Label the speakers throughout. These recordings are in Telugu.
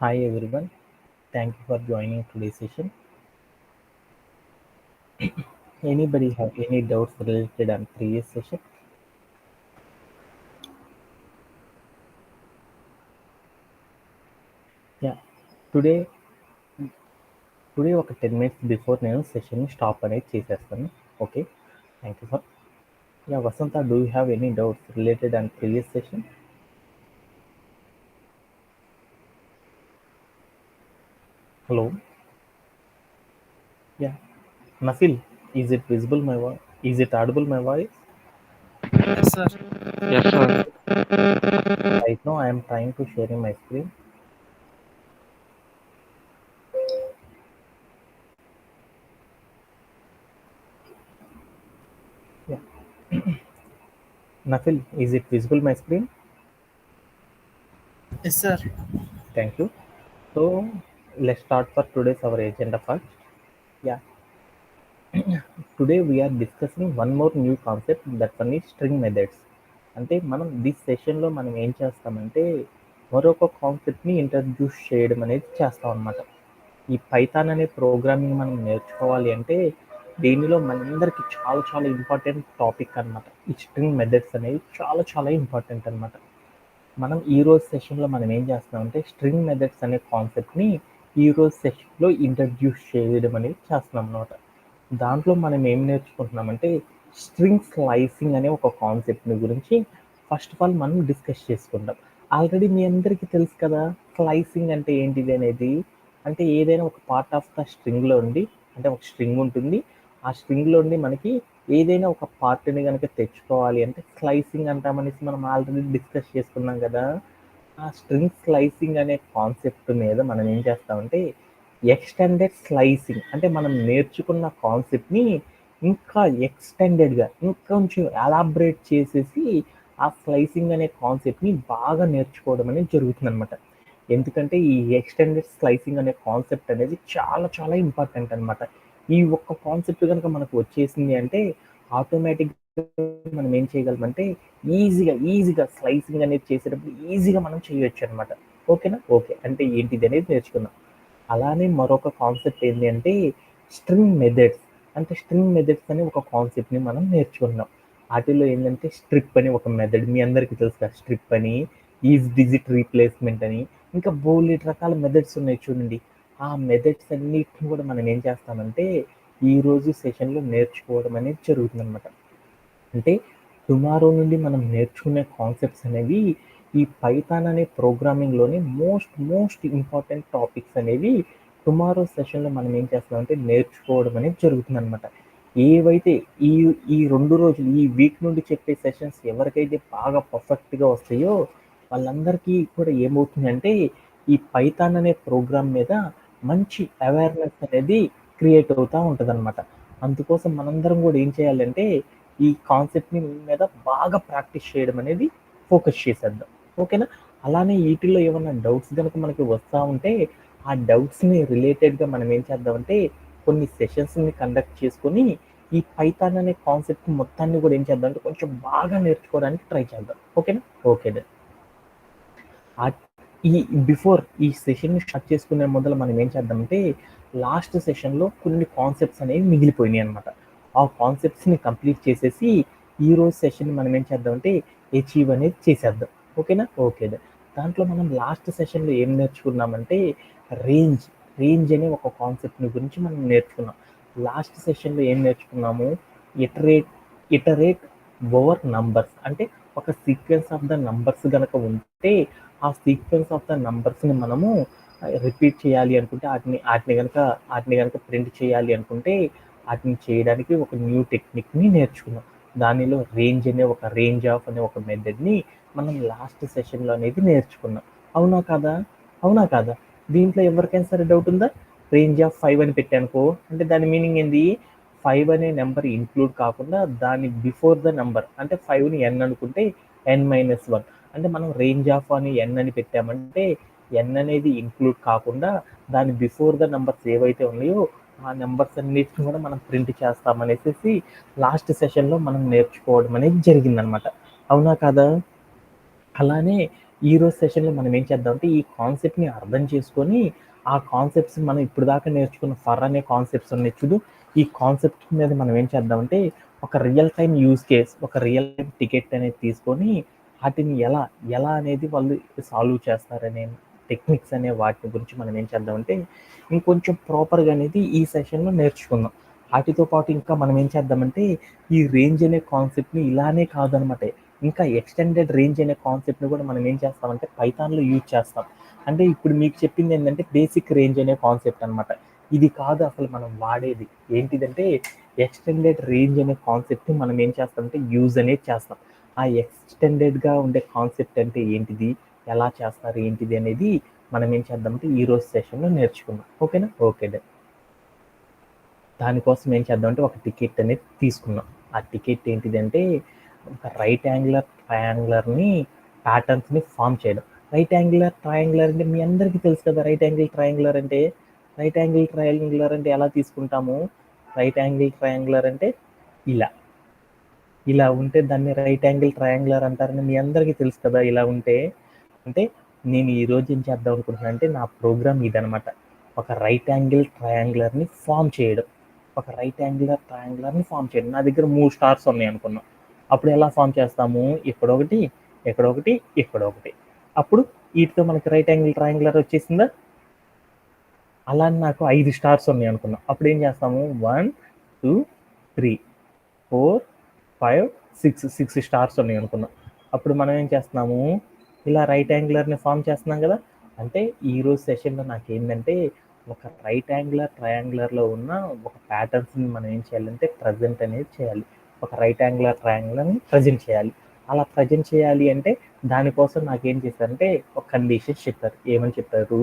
Speaker 1: Hi everyone, thank you for joining today's session. Anybody have any doubts related on previous session? Yeah, today today ఒక 10 minutes బిఫోర్ నేను సెషన్ స్టాప్ అనేది చేసేస్తాను. Okay, thank you for. Yeah Vasanta, do you have any doubts related on previous session? Hello, yeah Nafil, is it visible my voice? Is it audible my voice?
Speaker 2: Yes, sir. Yes, sir.
Speaker 1: Right now I am trying to sharing my screen. Yeah, Nafil, is it visible my screen?
Speaker 2: Yes, sir.
Speaker 1: Thank you. So let's start for today's our agenda first. Yeah, today we are discussing one more new concept, that one is string methods. అంటే మనం దిస్ సెషన్లో మనం ఏం చేస్తామంటే మరొక కాన్సెప్ట్ని ఇంట్రడ్యూస్ చేయడం అనేది చేస్తాం అనమాట. ఈ పైథాన్ అనే ప్రోగ్రామింగ్ మనం నేర్చుకోవాలి అంటే దీనిలో మనందరికి చాలా చాలా ఇంపార్టెంట్ టాపిక్ అనమాట. ఈ స్ట్రింగ్ మెథడ్స్ అనేవి చాలా చాలా ఇంపార్టెంట్ అనమాట. మనం ఈ రోజు సెషన్లో మనం ఏం చేస్తున్నామంటే స్ట్రింగ్ మెథడ్స్ అనే కాన్సెప్ట్ని ఈ రోజు సెషన్లో ఇంట్రడ్యూస్ చేయడం అనేది చేస్తున్నాం అనమాట. దాంట్లో మనం ఏం నేర్చుకుంటున్నామంటే స్ట్రింగ్ స్లైసింగ్ అనే ఒక కాన్సెప్ట్ని గురించి ఫస్ట్ ఆఫ్ ఆల్ మనం డిస్కస్ చేసుకుందాం. ఆల్రెడీ మీ అందరికీ తెలుసు కదా స్లైసింగ్ అంటే ఏంటిది అనేది. అంటే ఏదైనా ఒక పార్ట్ ఆఫ్ ద స్ట్రింగ్లో ఉండి, అంటే ఒక స్ట్రింగ్ ఉంటుంది, ఆ స్ట్రింగ్లో ఉండి మనకి ఏదైనా ఒక పార్ట్ని కనుక తెచ్చుకోవాలి అంటే స్లైసింగ్ అంటామనేసి మనం ఆల్రెడీ డిస్కస్ చేసుకున్నాం కదా. ఆ స్ట్రింగ్ స్లైసింగ్ అనే కాన్సెప్ట్ మీద మనం ఏం చేస్తామంటే ఎక్స్టెండెడ్ స్లైసింగ్, అంటే మనం నేర్చుకున్న కాన్సెప్ట్ని ఇంకా ఎక్స్టెండెడ్గా ఇంకొంచెం ఎలాబరేట్ చేసేసి ఆ స్లైసింగ్ అనే కాన్సెప్ట్ని బాగా నేర్చుకోవడం అనేది జరుగుతుంది అనమాట. ఎందుకంటే ఈ ఎక్స్టెండెడ్ స్లైసింగ్ అనే కాన్సెప్ట్ అనేది చాలా చాలా ఇంపార్టెంట్ అనమాట. ఈ ఒక్క కాన్సెప్ట్ కనుక మనకు వచ్చేసింది అంటే ఆటోమేటిక్ మనం ఏం చేయగలమంటే ఈజీగా స్లైసింగ్ అనేది చేసేటప్పుడు ఈజీగా మనం చేయొచ్చు అనమాట. ఓకేనా? ఓకే, అంటే ఏంటిది అనేది నేర్చుకుందాం. అలానే మరొక కాన్సెప్ట్ ఏంటి అంటే స్ట్రింగ్ మెథడ్స్. అంటే స్ట్రింగ్ మెథడ్స్ అనే ఒక కాన్సెప్ట్ని మనం నేర్చుకున్నాం. వాటిలో ఏంటంటే స్ట్రిప్ అని ఒక మెథడ్, మీ అందరికీ తెలుసు కదా, స్ట్రిప్ అని, ఈజ్ డిజిట్ రీప్లేస్మెంట్ అని, ఇంకా బోలెడు రకాల మెథడ్స్ ఉన్నాయి చూడండి. ఆ మెథడ్స్ అన్నిటిని కూడా మనం ఏం చేస్తామంటే ఈరోజు సెషన్లో నేర్చుకోవడం అనేది జరుగుతుంది అనమాట. అంటే టుమారో నుండి మనం నేర్చుకునే కాన్సెప్ట్స్ అనేవి ఈ పైథాన్ అనే ప్రోగ్రామింగ్లోని మోస్ట్ ఇంపార్టెంట్ టాపిక్స్ అనేవి టుమారో సెషన్లో మనం ఏం చేస్తామంటే నేర్చుకోవడం అనేది జరుగుతుంది అనమాట. ఏవైతే ఈ ఈ 2 రోజులు ఈ వీక్ నుండి చెప్పే సెషన్స్ ఎవరికైతే బాగా పర్ఫెక్ట్గా వస్తాయో వాళ్ళందరికీ కూడా ఏమవుతుందంటే ఈ పైథాన్ అనే ప్రోగ్రామ్ మీద మంచి అవేర్నెస్ అనేది క్రియేట్ అవుతూ ఉంటుంది అనమాట. అందుకోసం మనందరం కూడా ఏం చేయాలంటే ఈ కాన్సెప్ట్ని మీద బాగా ప్రాక్టీస్ చేయడం అనేది ఫోకస్ చేసేద్దాం. ఓకేనా? అలానే వీటిల్లో ఏమన్నా డౌట్స్ కనుక మనకి వస్తూ ఉంటే ఆ డౌట్స్ని రిలేటెడ్గా మనం ఏం చేద్దామంటే కొన్ని సెషన్స్ని కండక్ట్ చేసుకొని ఈ పైథాన్ అనే కాన్సెప్ట్ మొత్తాన్ని కూడా ఏం చేద్దాం అంటే కొంచెం బాగా నేర్చుకోవడానికి ట్రై చేద్దాం. ఓకేనా? Okay then. ఈ బిఫోర్ ఈ సెషన్ని స్టార్ట్ చేసుకునే మొదలు మనం ఏం చేద్దామంటే లాస్ట్ సెషన్లో కొన్ని కాన్సెప్ట్స్ అనేవి మిగిలిపోయినాయి అనమాట. ఆ కాన్సెప్ట్స్ని కంప్లీట్ చేసేసి ఈ రోజు సెషన్ మనం ఏం చేద్దామంటే అచీవ్ అనేది చేసేద్దాం. ఓకేనా? ఓకే. దాంట్లో మనం లాస్ట్ సెషన్లో ఏం నేర్చుకున్నామంటే రేంజ్ రేంజ్ అనే ఒక కాన్సెప్ట్ని గురించి మనం నేర్చుకున్నాం. లాస్ట్ సెషన్లో ఏం నేర్చుకున్నాము? Iterate iterate over numbers. అంటే ఒక సీక్వెన్స్ ఆఫ్ ద నంబర్స్ కనుక ఉంటే ఆ సీక్వెన్స్ ఆఫ్ ద నంబర్స్ని మనము రిపీట్ చేయాలి అనుకుంటే వాటిని కనుక ప్రింట్ చేయాలి అనుకుంటే వాటిని చేయడానికి ఒక న్యూ టెక్నిక్ని నేర్చుకున్నాం. దానిలో రేంజ్ ఆఫ్ అనే ఒక మెథడ్ని మనం లాస్ట్ సెషన్లో అనేది నేర్చుకున్నాం. అవునా కాదా? అవునా కాదా? దీంట్లో ఎవరికైనా సరే డౌట్ ఉందా? రేంజ్ ఆఫ్ 5 అని పెట్టానుకో అంటే దాని మీనింగ్ ఏంది? 5 అనే నెంబర్ ఇంక్లూడ్ కాకుండా దాని బిఫోర్ ద నెంబర్, అంటే 5ని n అనుకుంటే n-1. అంటే మనం రేంజ్ ఆఫ్ అని n అని పెట్టామంటే n అనేది ఇంక్లూడ్ కాకుండా దాని బిఫోర్ ద నెంబర్స్ ఏవైతే ఉన్నాయో ఆ నెంబర్స్ అన్నిటిని కూడా మనం ప్రింట్ చేస్తామనేసి లాస్ట్ సెషన్లో మనం నేర్చుకోవడం అనేది జరిగిందనమాట. అవునా కాదా? అలానే ఈరోజు సెషన్లో మనం ఏం చేద్దామంటే ఈ కాన్సెప్ట్ని అర్థం చేసుకొని ఆ కాన్సెప్ట్స్ మనం ఇప్పుడు దాకా నేర్చుకున్న ఫర్ అనే కాన్సెప్ట్స్ ఉన్నాయి చూడు, ఈ కాన్సెప్ట్ మీద మనం ఏం చేద్దామంటే ఒక రియల్ టైం యూజ్ కేస్, ఒక రియల్ టైం టికెట్ అనేది తీసుకొని వాటిని ఎలా ఎలా అనేది వాళ్ళు సాల్వ్ చేస్తారనే టెక్నిక్స్ అనే వాటి గురించి మనం ఏం చేద్దామంటే ఇంకొంచెం ప్రాపర్గా అనేది ఈ సెషన్లో నేర్చుకుందాం. వాటితో పాటు ఇంకా మనం ఏం చేద్దామంటే ఈ రేంజ్ అనే కాన్సెప్ట్ని ఇలానే కాదనమాట, ఇంకా ఎక్స్టెండెడ్ రేంజ్ అనే కాన్సెప్ట్ని కూడా మనం ఏం చేస్తామంటే పైథాన్లో యూజ్ చేస్తాం. అంటే ఇప్పుడు మీకు చెప్పింది ఏంటంటే బేసిక్ రేంజ్ అనే కాన్సెప్ట్ అనమాట. ఇది కాదు అసలు మనం వాడేది ఏంటిదంటే ఎక్స్టెండెడ్ రేంజ్ అనే కాన్సెప్ట్ని మనం ఏం చేస్తామంటే యూజ్ అనేది చేస్తాం. ఆ ఎక్స్టెండెడ్గా ఉండే కాన్సెప్ట్ అంటే ఏంటిది, ఎలా చేస్తారు ఏంటిది అనేది మనం ఏం చేద్దామంటే ఈరోజు సెషన్లో నేర్చుకుందాం. ఓకేనా? ఓకే. దానికోసం ఏం చేద్దామంటే ఒక టికెట్ అనేది తీసుకున్నాం. ఆ టికెట్ ఏంటిదంటే ఒక రైట్ యాంగులర్ ట్రయాంగులర్ని ప్యాటర్న్స్ని ఫామ్ చేయడం. రైట్ యాంగులర్ ట్రయాంగులర్ అంటే మీ అందరికీ తెలుసు కదా. రైట్ యాంగిల్ ట్రయాంగులర్ అంటే ఎలా తీసుకుంటాము? రైట్ యాంగిల్ ట్రయాంగులర్ అంటే ఇలా ఇలా ఉంటే దాన్ని రైట్ యాంగిల్ ట్రయాంగులర్ అంటారని మీ అందరికీ తెలుసు కదా. ఇలా ఉంటే అంటే నేను ఈరోజు ఏం చేద్దాం అనుకుంటున్నాను అంటే నా ప్రోగ్రామ్ ఇదనమాట. ఒక రైట్ యాంగిల్ ట్రయాంగులర్ని ఫామ్ చేయడం. ఒక రైట్ యాంగులర్ ట్రయాంగులర్ని ఫామ్ చేయడం. నా దగ్గర 3 స్టార్స్ ఉన్నాయి అనుకున్నాం. అప్పుడు ఎలా ఫామ్ చేస్తాము? ఇక్కడొకటి, ఇక్కడొకటి, ఇక్కడొకటి. అప్పుడు వీటితో మనకి రైట్ యాంగిల్ ట్రయాంగులర్ వచ్చేసిందా? అలా నాకు 5 స్టార్స్ ఉన్నాయి అనుకున్నాం. అప్పుడు ఏం చేస్తాము? 1 2 3 4 5 6 స్టార్స్ ఉన్నాయి అనుకున్నాం. అప్పుడు మనం ఏం చేస్తున్నాము? ఇలా రైట్ యాంగులర్ని ఫామ్ చేస్తున్నాం కదా. అంటే ఈరోజు సెషన్లో నాకు ఏంటంటే ఒక రైట్ యాంగులర్ ట్రయాంగులర్లో ఉన్న ఒక ప్యాటర్న్స్ని మనం ఏం చేయాలంటే ప్రజెంట్ అనేది చేయాలి. ఒక రైట్ యాంగులర్ ట్రయాంగులర్ని ప్రజెంట్ చేయాలి. అలా ప్రజెంట్ చేయాలి అంటే దానికోసం నాకు ఏం చేశారంటే ఒక కండిషన్స్ చెప్పారు. ఏమని చెప్పారు?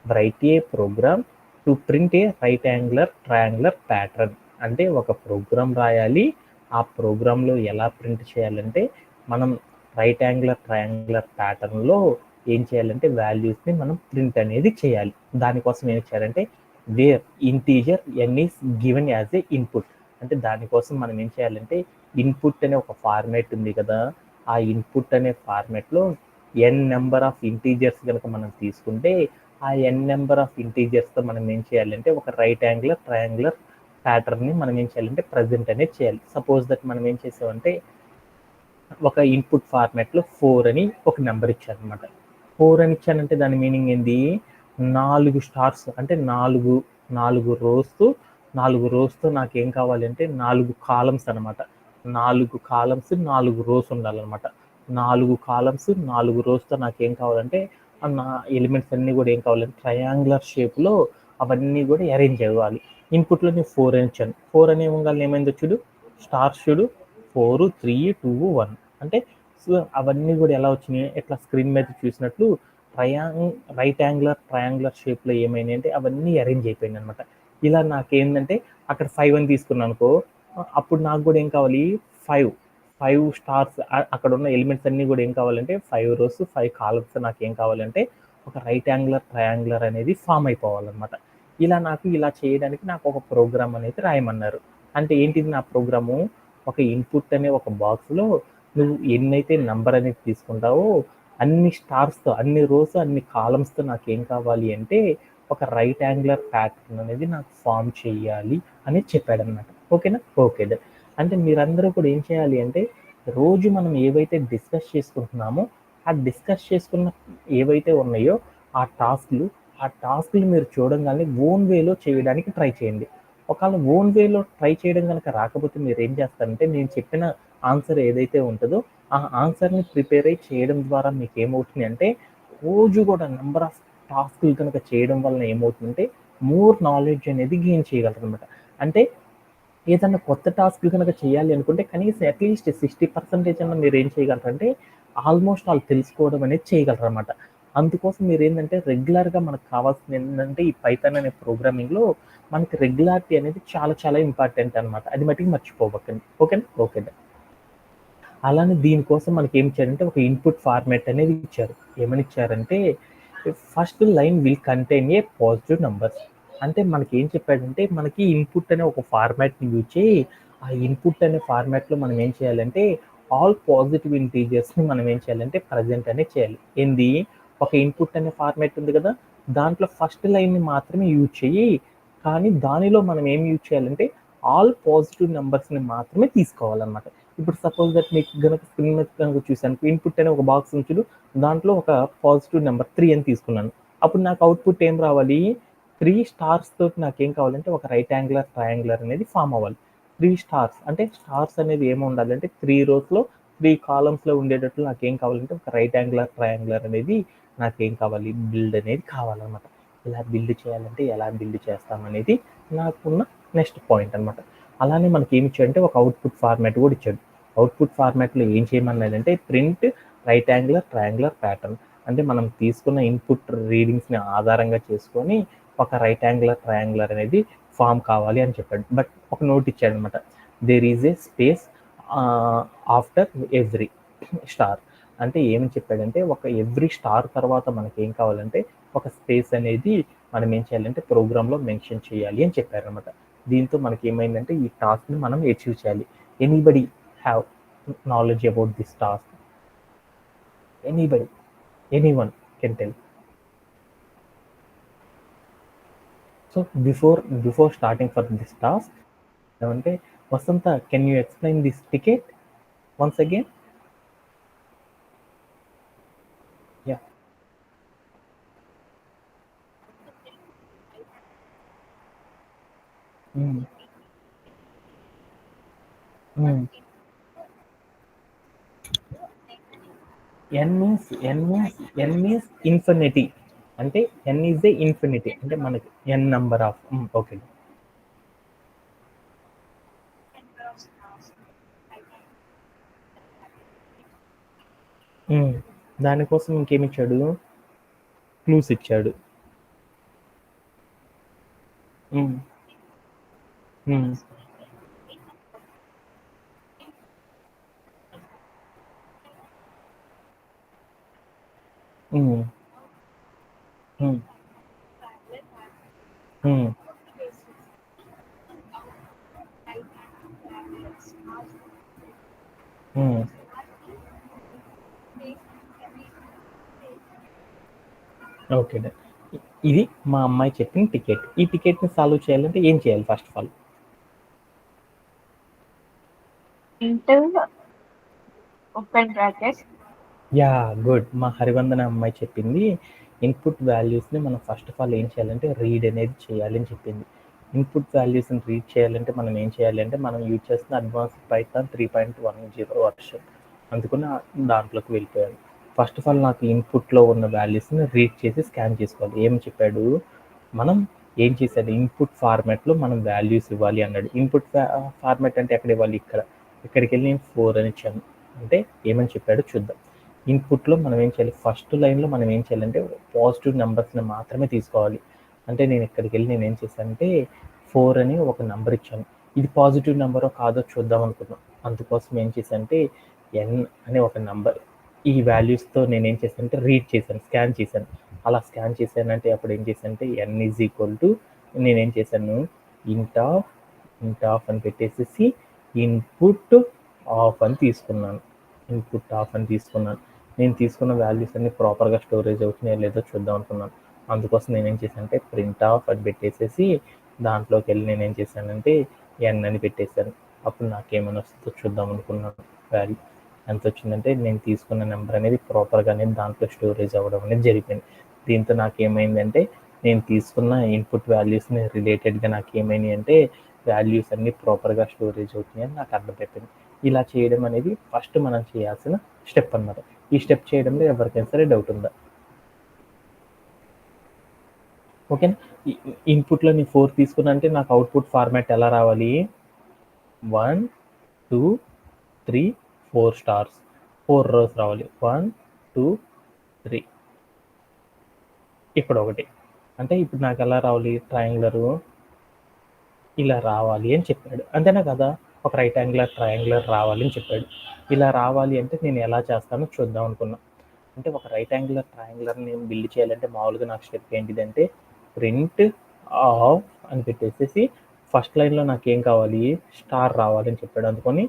Speaker 1: Write a program to print a right angular triangular pattern. అంటే ఒక ప్రోగ్రామ్ రాయాలి. ఆ ప్రోగ్రాంలో ఎలా ప్రింట్ చేయాలంటే మనం రైట్ యాంగులర్ ట్రయాంగులర్ ప్యాటర్న్లో ఏం చేయాలంటే వాల్యూస్ని మనం ప్రింట్ అనేది చేయాలి. దానికోసం ఏం చేయాలంటే where integer N is given as a input. అంటే దానికోసం మనం ఏం చేయాలంటే ఇన్పుట్ అనే ఒక ఫార్మాట్ ఉంది కదా. ఆ ఇన్పుట్ అనే ఫార్మాట్లో ఎన్ నెంబర్ ఆఫ్ ఇంటీజర్స్ కనుక మనం తీసుకుంటే ఆ ఎన్ నెంబర్ ఆఫ్ ఇంటీజర్స్తో మనం ఏం చేయాలంటే ఒక రైట్ యాంగులర్ ట్రయాంగులర్ ప్యాటర్న్ని మనం ఏం చేయాలంటే ప్రజెంట్ అనేది చేయాలి. సపోజ్ దట్ మనం ఏం చేసామంటే ఒక ఇన్పుట్ ఫార్మాట్లో 4 అని ఒక నెంబర్ ఇచ్చారనమాట. 4 అని ఇచ్చానంటే దాని మీనింగ్ ఏంది? 4 స్టార్స్ అంటే 4 రోస్తో నాకు ఏం కావాలంటే 4 కాలమ్స్ అనమాట. 4 కాలమ్స్ 4 రోస్ ఉండాలన్నమాట. 4 కాలమ్స్ 4 రోస్తో నాకు ఏం కావాలంటే నా ఎలిమెంట్స్ అన్నీ కూడా ఏం కావాలంటే ట్రయాంగులర్ షేప్లో అవన్నీ కూడా అరేంజ్ అవ్వాలి. ఇన్పుట్లో నేను 4 అని ఇచ్చాను. 4 అని ఇవ్వగానే ఏమైందో చూడు, స్టార్స్ చూడు, 4 3 2 1. అంటే సో అవన్నీ కూడా ఎలా వచ్చినాయి? ఇట్లా స్క్రీన్ మీద చూసినట్లు రైట్ యాంగులర్ షేప్లో ఏమైనాయి అంటే అవన్నీ అరేంజ్ అయిపోయింది అనమాట. ఇలా నాకేంటంటే అక్కడ 5 అని తీసుకున్నాను అనుకో, అప్పుడు నాకు కూడా ఏం కావాలి? 5 స్టార్స్. అక్కడ ఉన్న ఎలిమెంట్స్ అన్నీ కూడా ఏం కావాలంటే 5 రోస్ 5 కాలమ్స్ నాకు ఏం కావాలంటే ఒక రైట్ యాంగులర్ ట్రయాంగులర్ అనేది ఫామ్ అయిపోవాలన్నమాట. ఇలా చేయడానికి నాకు ఒక ప్రోగ్రామ్ అనేది రాయమన్నారు. అంటే ఏంటిది నా ప్రోగ్రాము? ఒక ఇన్పుట్ అనే ఒక బాక్స్లో నువ్వు ఎన్నైతే నంబర్ అనేది తీసుకుంటావో అన్ని స్టార్స్తో, అన్ని రోస్ అన్ని కాలమ్స్తో నాకు ఏం కావాలి అంటే ఒక రైట్ యాంగులర్ ప్యాటర్న్ అనేది నాకు ఫామ్ చేయాలి అని చెప్పాడనమాట. ఓకేనా? ఓకే. అంటే మీరందరూ కూడా ఏం చేయాలి అంటే రోజు మనం ఏవైతే డిస్కస్ చేసుకుంటున్నామో ఆ డిస్కస్ చేసుకున్న ఏవైతే ఉన్నాయో ఆ టాస్క్లు మీరు చూడంగానే ఓన్ వేలో చేయడానికి ట్రై చేయండి. ఒకవేళ ఓన్ వేలో ట్రై చేయడం కనుక రాకపోతే మీరు ఏం చేస్తారంటే నేను చెప్పిన ఆన్సర్ ఏదైతే ఉంటుందో ఆ ఆన్సర్ని ప్రిపేర్ అయ్యి చేయడం ద్వారా మీకు ఏమవుతుంది అంటే రోజు కూడా నెంబర్ ఆఫ్ టాస్క్లు కనుక చేయడం వలన ఏమవుతుందంటే మోర్ నాలెడ్జ్ అనేది గెయిన్ చేయగలరు అనమాట. అంటే ఏదన్నా కొత్త టాస్క్లు కనుక చేయాలి అనుకుంటే కనీసం అట్లీస్ట్ 60% అన్న మీరు ఏం చేయగలరంటే ఆల్మోస్ట్ ఆల్ తెలుసుకోవడం అనేది చేయగలరు అనమాట. అందుకోసం మీరు ఏంటంటే రెగ్యులర్గా మనకు కావాల్సింది ఏంటంటే ఈ పైథాన్ అనే ప్రోగ్రామింగ్లో మనకి రెగ్యులారిటీ అనేది చాలా చాలా ఇంపార్టెంట్ అనమాట. అది మటుకు మర్చిపోవకండి. ఓకేనా? ఓకే. అలానే దీనికోసం మనకి ఏమి ఇచ్చారంటే ఒక ఇన్పుట్ ఫార్మాట్ అనేది ఇచ్చారు. ఏమని ఇచ్చారంటే first line will contain A positive numbers. అంటే మనకి ఏం చెప్పాడంటే మనకి ఇన్పుట్ అనే ఒక ఫార్మాట్ని యూజ్ చేయి ఆ ఇన్పుట్ అనే ఫార్మాట్లో మనం ఏం చేయాలంటే ఆల్ పాజిటివ్ ఇంటీజర్స్ని మనం ఏం చేయాలంటే ప్రజెంట్ అనేది చేయాలి. ఏంది, ఒక ఇన్పుట్ అనే ఫార్మాట్ ఉంది కదా, దాంట్లో ఫస్ట్ లైన్ని మాత్రమే యూజ్ చేయి, కానీ దానిలో మనం ఏం యూజ్ చేయాలంటే ఆల్ పాజిటివ్ నెంబర్స్ని మాత్రమే తీసుకోవాలన్నమాట. ఇప్పుడు సపోజ్ దట్ మీకు కనుక స్క్రీన్ మీద కనుక చూసాను, ఇన్పుట్ అనే ఒక బాక్స్ ఉంచుడు, దాంట్లో ఒక పాజిటివ్ నెంబర్ 3 అని తీసుకున్నాను. అప్పుడు నాకు అవుట్పుట్ ఏం రావాలి, 3 స్టార్స్ తోటి నాకేం కావాలంటే ఒక రైట్ యాంగులర్ ట్రయాంగులర్ అనేది ఫామ్ అవ్వాలి. 3 స్టార్స్ అంటే స్టార్స్ అనేది ఏమి ఉండాలంటే 3 రోస్లో 3 కాలమ్స్లో ఉండేటట్లు నాకేం కావాలంటే ఒక రైట్ యాంగులర్ ట్రయాంగులర్ అనేది నాకేం కావాలి, బిల్డ్ అనేది కావాలన్నమాట. ఇలా బిల్డ్ చేయాలంటే ఎలా బిల్డ్ చేస్తామనేది నాకున్న నెక్స్ట్ పాయింట్ అనమాట. అలానే మనకి ఏమి ఇచ్చాడంటే ఒక అవుట్పుట్ ఫార్మాట్ కూడా ఇచ్చాడు. అవుట్పుట్ ఫార్మాట్లో ఏం చేయమన్నాడంటే print right angular triangular pattern. అంటే మనం తీసుకున్న ఇన్పుట్ రీడింగ్స్ని ఆధారంగా చేసుకొని ఒక రైట్ యాంగులర్ ట్రయాంగులర్ అనేది ఫామ్ కావాలి అని చెప్పాడు. బట్ ఒక నోట్ ఇచ్చాడు అనమాట, there is a space after every star. అంటే ఏమని చెప్పాడంటే ఒక ఎవ్రీ స్టార్ తర్వాత మనకి ఏం కావాలంటే ఒక స్పేస్ అనేది మనం ఏం చేయాలంటే ప్రోగ్రాంలో మెన్షన్ చేయాలి అని చెప్పారనమాట. దీంతో మనకి ఏమైందంటే ఈ టాస్క్ని మనం అచీవ్ చేయాలి. Anybody have knowledge about this task? Anybody, anyone can tell. So before starting for this task ఏమంటే, Vasanta, can you explain this ticket once again? Yeah. N means infinity. అంటే ఎన్ ఈజ్ ఏ ఇన్ఫినిటీ అంటే మనకి ఎన్ నంబర్ ఆఫ్. ఓకే. దానికోసం ఇంకేమి ఇచ్చాడు, క్లూస్ ఇచ్చాడు. Um, um, um, um, um, um. Okay done. ఇది మా అమ్మాయి చెప్పిన టికెట్. ఈ టికెట్ని సాల్వ్ చేయాలంటే ఏం చేయాలి first of all?
Speaker 3: into open bracket
Speaker 1: yeah, good. మా హరివందన అమ్మాయి చెప్పింది ఇన్పుట్ వాల్యూస్ని మనం ఫస్ట్ ఆఫ్ ఆల్ ఏం చేయాలంటే రీడ్ అనేది చేయాలి అని చెప్పింది. ఇన్పుట్ వాల్యూస్ని రీడ్ చేయాలంటే మనం ఏం చేయాలి అంటే మనం యూజ్ చేస్తున్న అడ్వాన్స్డ్ పైథాన్ 3.10 వర్షన్, అందుకని దాంట్లోకి వెళ్ళిపోయాను. ఫస్ట్ ఆఫ్ ఆల్ నాకు ఇన్పుట్లో ఉన్న వాల్యూస్ని రీడ్ చేసి స్కాన్ చేసుకోవాలి. ఏం చెప్పాడు, మనం ఏం చేశాడు, ఇన్పుట్ ఫార్మాట్లో మనం వాల్యూస్ ఇవ్వాలి అన్నాడు. ఇన్పుట్ ఫార్మాట్ అంటే ఎక్కడ ఇవ్వాలి, ఇక్కడికి వెళ్ళి నేను 4 అని ఇచ్చాను. అంటే ఏమని చెప్పాడో చూద్దాం. ఇన్పుట్లో మనం ఏం చేయాలి, ఫస్ట్ లైన్లో మనం ఏం చేయాలంటే పాజిటివ్ నెంబర్స్ని మాత్రమే తీసుకోవాలి. అంటే నేను ఇక్కడికి వెళ్ళి నేను ఏం చేశానంటే 4 అని ఒక నెంబర్ ఇచ్చాను. ఇది పాజిటివ్ నెంబరో కాదో చూద్దాం అనుకున్నాను. అందుకోసం ఏం చేశానంటే ఎన్ అనే ఒక నెంబర్ ఈ వాల్యూస్తో నేను ఏం చేశానంటే రీడ్ చేశాను, స్కాన్ చేశాను. అలా స్కాన్ చేశానంటే అప్పుడు ఏం చేశానంటే ఎన్ ఈజ్ ఈక్వల్ టు నేనేం చేశాను, ఇంట్ ఆఫ్ అని పెట్టేసేసి ఇన్పుట్ ఆఫ్ అని తీసుకున్నాను. నేను తీసుకున్న వాల్యూస్ అన్ని ప్రాపర్గా స్టోరేజ్ అవుతున్నాయో లేదో చూద్దాం అనుకున్నాను. అందుకోసం నేనేం చేశానంటే ప్రింట్ ఆఫ్ అని పెట్టేసేసి దాంట్లోకి వెళ్ళి నేనేం చేశానంటే ఎన్ అని పెట్టేశాను. అప్పుడు నాకేమైనా వస్తుందో చూద్దాం అనుకున్నాను. వాల్యూ ఎంత వచ్చిందంటే నేను తీసుకున్న నెంబర్ అనేది ప్రాపర్గా అనేది దాంట్లో స్టోరేజ్ అవ్వడం అనేది జరిగింది. దీంతో నాకేమైందంటే నేను తీసుకున్న ఇన్పుట్ వాల్యూస్ని రిలేటెడ్గా నాకు ఏమైనాయి అంటే వాల్యూస్ అన్నీ ప్రాపర్గా స్టోరేజ్ అవుతున్నాయి అని నాకు అర్థమైపోయింది. ఇలా చేయడం అనేది ఫస్ట్ మనం చేయాల్సిన స్టెప్ అనమాట. ఈ స్టెప్ చేయడంలో ఎవరికైనా సరే డౌట్ ఉందా? ఓకేనా. ఇన్పుట్లో నేను 4 తీసుకున్నా అంటే నాకు అవుట్పుట్ ఫార్మాట్ ఎలా రావాలి, 1 2 3 4 స్టార్స్, 4 రోస్ రావాలి. 1 2 3 ఇక్కడ ఒకటి. అంటే ఇప్పుడు నాకు ఎలా రావాలి, ట్రయాంగులరు ఇలా రావాలి అని చెప్పాడు. అంతేనా కదా, ఒక రైట్ యాంగులర్ ట్రయాంగులర్ రావాలి అని చెప్పాడు. ఇలా రావాలి అంటే నేను ఎలా చేస్తానో చూద్దాం అనుకున్నా. అంటే ఒక రైట్ యాంగులర్ ట్రయాంగులర్ నేను బిల్డ్ చేయాలంటే మామూలుగా నాకు స్టెప్ ఏంటిదంటే ప్రింట్ ఆఫ్ అని పెట్టేసేసి ఫస్ట్ లైన్లో నాకేం కావాలి, స్టార్ రావాలని చెప్పాడు. అందుకని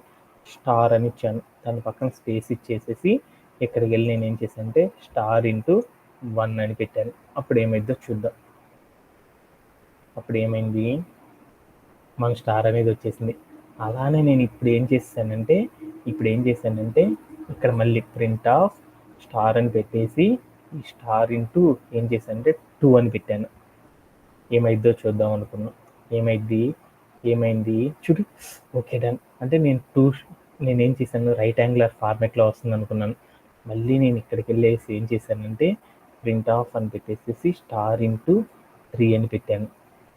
Speaker 1: స్టార్ అని ఇచ్చాను. దాని పక్కన స్పేస్ ఇచ్చేసేసి ఇక్కడికి వెళ్ళి నేను ఏం చేశాను అంటే స్టార్ ఇంటూ 1 అని పెట్టాను. అప్పుడు ఏమైందో చూద్దాం. అప్పుడు ఏమైంది, మన స్టార్ అనేది వచ్చేసింది. అలానే నేను ఇప్పుడు ఏం చేశానంటే ఇక్కడ మళ్ళీ ప్రింట్ ఆఫ్ స్టార్ అని పెట్టేసి ఈ స్టార్ ఇంటూ ఏం చేశానంటే 2 అని పెట్టాను. ఏమైద్దో చూద్దాం అనుకున్నాం. ఏమైంది చూడు. Okay done. అంటే నేనేం చేశాను, రైట్ యాంగులర్ ఫార్మాట్లో వస్తుంది అనుకున్నాను. మళ్ళీ నేను ఇక్కడికి వెళ్ళేసి ఏం చేశానంటే ప్రింట్ ఆఫ్ అని పెట్టేసి స్టార్ ఇంటూ 3 అని పెట్టాను.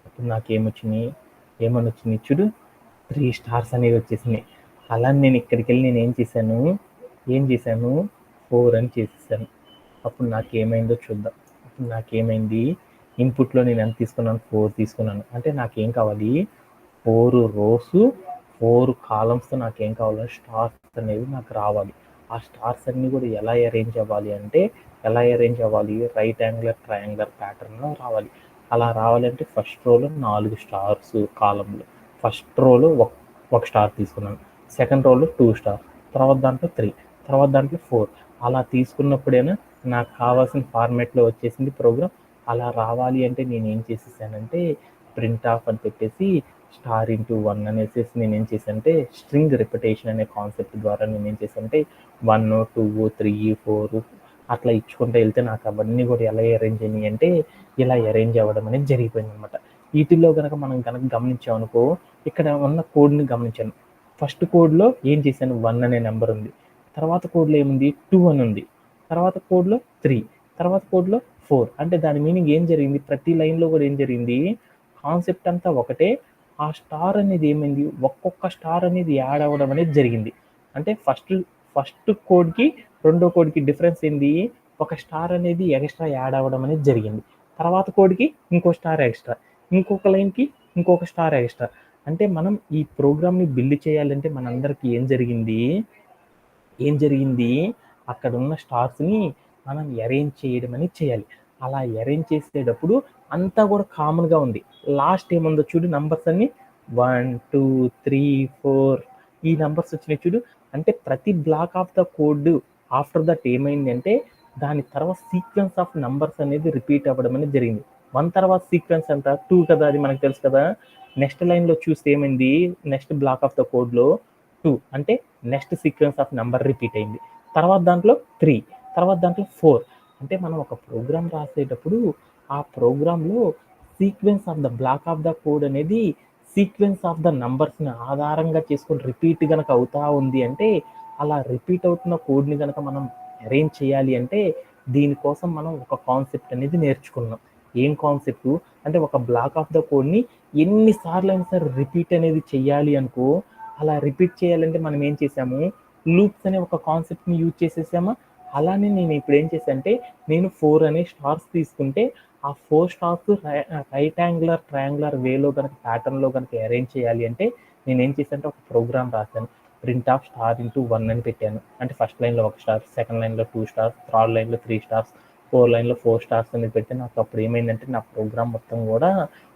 Speaker 1: అప్పుడు నాకు ఏమని వచ్చినాయి చూడు, 3 స్టార్స్ అనేవి వచ్చేసినాయి. అలా నేను ఇక్కడికి వెళ్ళి నేను ఏం చేశాను 4 అని చేసేసాను. అప్పుడు నాకేమైందో చూద్దాం. అప్పుడు నాకేమైంది, ఇన్పుట్లో నేను ఎంత తీసుకున్నాను, 4 తీసుకున్నాను. అంటే నాకేం కావాలి, 4 రోస్ 4 కాలమ్స్తో నాకేం కావాలి, స్టార్స్ అనేవి నాకు రావాలి. ఆ స్టార్స్ అన్నీ కూడా ఎలా అరేంజ్ అవ్వాలి, రైట్ యాంగులర్ ట్రయాంగులర్ ప్యాటర్న్లో రావాలి. అలా రావాలంటే ఫస్ట్ రోలో 4 స్టార్స్ కాలంలో, ఫస్ట్ రోలో ఒక స్టార్ తీసుకున్నాను, సెకండ్ రోలో 2 స్టార్, తర్వాత దాంట్లో 3, తర్వాత దాంట్లో 4. అలా తీసుకున్నప్పుడైనా నాకు కావాల్సిన ఫార్మాట్లో వచ్చేసింది ప్రోగ్రామ్. అలా రావాలి అంటే నేను ఏం చేసేసానంటే ప్రింట్ ఆఫ్ అని పెట్టేసి స్టార్ ఇంటూ 1 అనేసి నేనేం చేశానంటే స్ట్రింగ్ రిపిటేషన్ అనే కాన్సెప్ట్ ద్వారా నేనేం చేశానంటే 1, 2, 3, 4 అట్లా ఇచ్చుకుంటూ వెళ్తే నాకు అవన్నీ కూడా ఎలా అరేంజ్ అయినాయి అంటే ఇలా అరేంజ్ అవ్వడం అనేది జరిగిపోయింది అనమాట. వీటిల్లో కనుక మనం గమనించామనుకో, ఇక్కడ ఉన్న కోడ్ని గమనించాను. ఫస్ట్ కోడ్లో ఏం చేశాను, 1 అనే నెంబర్ ఉంది. తర్వాత కోడ్లో ఏముంది, 2 అని ఉంది. తర్వాత కోడ్లో 3, తర్వాత కోడ్లో 4. అంటే దాని మీనింగ్ ఏం జరిగింది, ప్రతి లైన్లో కూడా ఏం జరిగింది, కాన్సెప్ట్ అంతా ఒకటే. ఆ స్టార్ అనేది ఏమైంది, ఒక్కొక్క స్టార్ అనేది యాడ్ అవ్వడం అనేది జరిగింది. అంటే ఫస్ట్ కోడ్కి రెండో కోడ్కి డిఫరెన్స్ ఏంది, ఒక స్టార్ అనేది ఎక్స్ట్రా యాడ్ అవ్వడం అనేది జరిగింది. తర్వాత కోడ్కి ఇంకో స్టార్ ఎక్స్ట్రా, ఇంకొక లైన్కి ఇంకొక స్టార్ ఎక్స్ట్రా. అంటే మనం ఈ ప్రోగ్రామ్ని బిల్డ్ చేయాలంటే మనందరికీ ఏం జరిగింది, అక్కడ ఉన్న స్టార్స్ని మనం అరేంజ్ చేయడం అనేది చేయాలి. అలా అరేంజ్ చేసేటప్పుడు అంతా కూడా కామన్గా ఉంది. లాస్ట్ ఏముందో చూడు, నంబర్స్ అన్ని 1, 2, 3, 4 ఈ నంబర్స్ వచ్చినాయి చూడు. అంటే ప్రతి black of the code after that ఏమైంది అంటే దాని తర్వాత సీక్వెన్స్ ఆఫ్ నంబర్స్ అనేది రిపీట్ అవ్వడం అనేది జరిగింది. 1 తర్వాత సీక్వెన్స్ ఎంత, 2 కదా, అది మనకు తెలుసు కదా. నెక్స్ట్ లైన్లో చూస్తే ఏమైంది, నెక్స్ట్ బ్లాక్ ఆఫ్ ద కోడ్లో 2 అంటే next sequence of number repeat అయింది. తర్వాత దాంట్లో 3, తర్వాత దాంట్లో 4. అంటే మనం ఒక ప్రోగ్రామ్ రాసేటప్పుడు ఆ ప్రోగ్రాంలో sequence of the black of the code అనేది సీక్వెన్స్ ఆఫ్ ద నంబర్స్ని ఆధారంగా చేసుకొని రిపీట్ కనుక అవుతా ఉంది అంటే, అలా రిపీట్ అవుతున్న కోడ్ని కనుక మనం అరేంజ్ చేయాలి అంటే దీనికోసం మనం ఒక కాన్సెప్ట్ అనేది నేర్చుకున్నాం. ఏం కాన్సెప్ట్ అంటే, ఒక బ్లాక్ ఆఫ్ ద కోడ్ని ఎన్నిసార్లు అయినా సరే రిపీట్ అనేది చెయ్యాలి అనుకో. అలా రిపీట్ చేయాలంటే మనం ఏం చేసాము, లూప్స్ అనే ఒక కాన్సెప్ట్ని యూజ్ చేసేసామా. అలానే నేను ఇప్పుడు ఏం చేశానంటే, నేను 4 అనే స్టార్స్ తీసుకుంటే ఆ 4 స్టార్స్ రైట్ యాంగులర్ ట్రయాంగులర్ వేలో కనుక ప్యాటర్న్లో కనుక అరేంజ్ చేయాలి అంటే నేను ఏం చేశానంటే ఒక ప్రోగ్రామ్ రాశాను. ప్రింట్ ఆఫ్ స్టార్ ఇంటూ 1 అని పెట్టాను. అంటే ఫస్ట్ లైన్లో 1 స్టార్, సెకండ్ లైన్లో 2 స్టార్స్, థర్డ్ లైన్లో 3 స్టార్స్, ఫోర్ లైన్లో 4 స్టార్స్ అని పెడితే నాకు అప్పుడు ఏమైందంటే నా ప్రోగ్రామ్ మొత్తం కూడా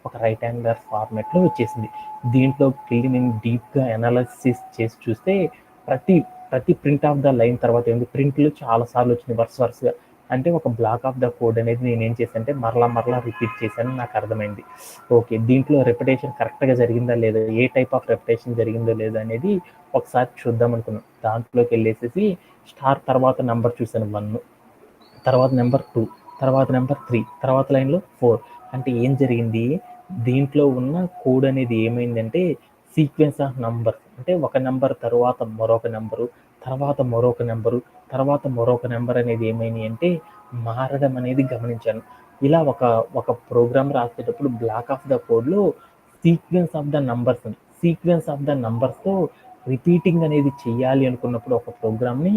Speaker 1: ఒక రైట్ యాంగులర్ ఫార్మాట్లో వచ్చేసింది. దీంట్లోకి వెళ్ళి నేను డీప్గా అనాలిసిస్ చేసి చూస్తే ప్రతి ప్రింట్ ఆఫ్ ద లైన్ తర్వాత ఏంటి, ప్రింట్లు చాలాసార్లు వచ్చినాయి వరుసగా. అంటే ఒక బ్లాక్ ఆఫ్ ద కోడ్ అనేది నేను ఏం చేశానంటే మరలా రిపీట్ చేశాను. నాకు అర్థమైంది, ఓకే దీంట్లో రెపిటేషన్ కరెక్ట్గా జరిగిందా లేదా, ఏ టైప్ ఆఫ్ రెపిటేషన్ జరిగిందో లేదా అనేది ఒకసారి చూద్దాం అనుకున్నాను. దాంట్లోకి వెళ్ళేసేసి స్టార్ తర్వాత నెంబర్ చూశాను 1, తర్వాత నెంబర్ 2, తర్వాత నెంబర్ 3, తర్వాత లైన్లో 4. అంటే ఏం జరిగింది, దీంట్లో ఉన్న కోడ్ అనేది ఏమైందంటే సీక్వెన్స్ ఆఫ్ నంబర్స్, అంటే ఒక నెంబర్ తర్వాత మరొక నెంబరు, తర్వాత మరొక నెంబరు, తర్వాత మరొక నెంబర్ అనేది ఏమైంది అంటే మారడం అనేది గమనించాను. ఇలా ఒక ప్రోగ్రామ్ రాసేటప్పుడు బ్లాక్ ఆఫ్ ద కోడ్లో సీక్వెన్స్ ఆఫ్ ద నంబర్స్తో రిపీటింగ్ అనేది చెయ్యాలి అనుకున్నప్పుడు ఒక ప్రోగ్రామ్ని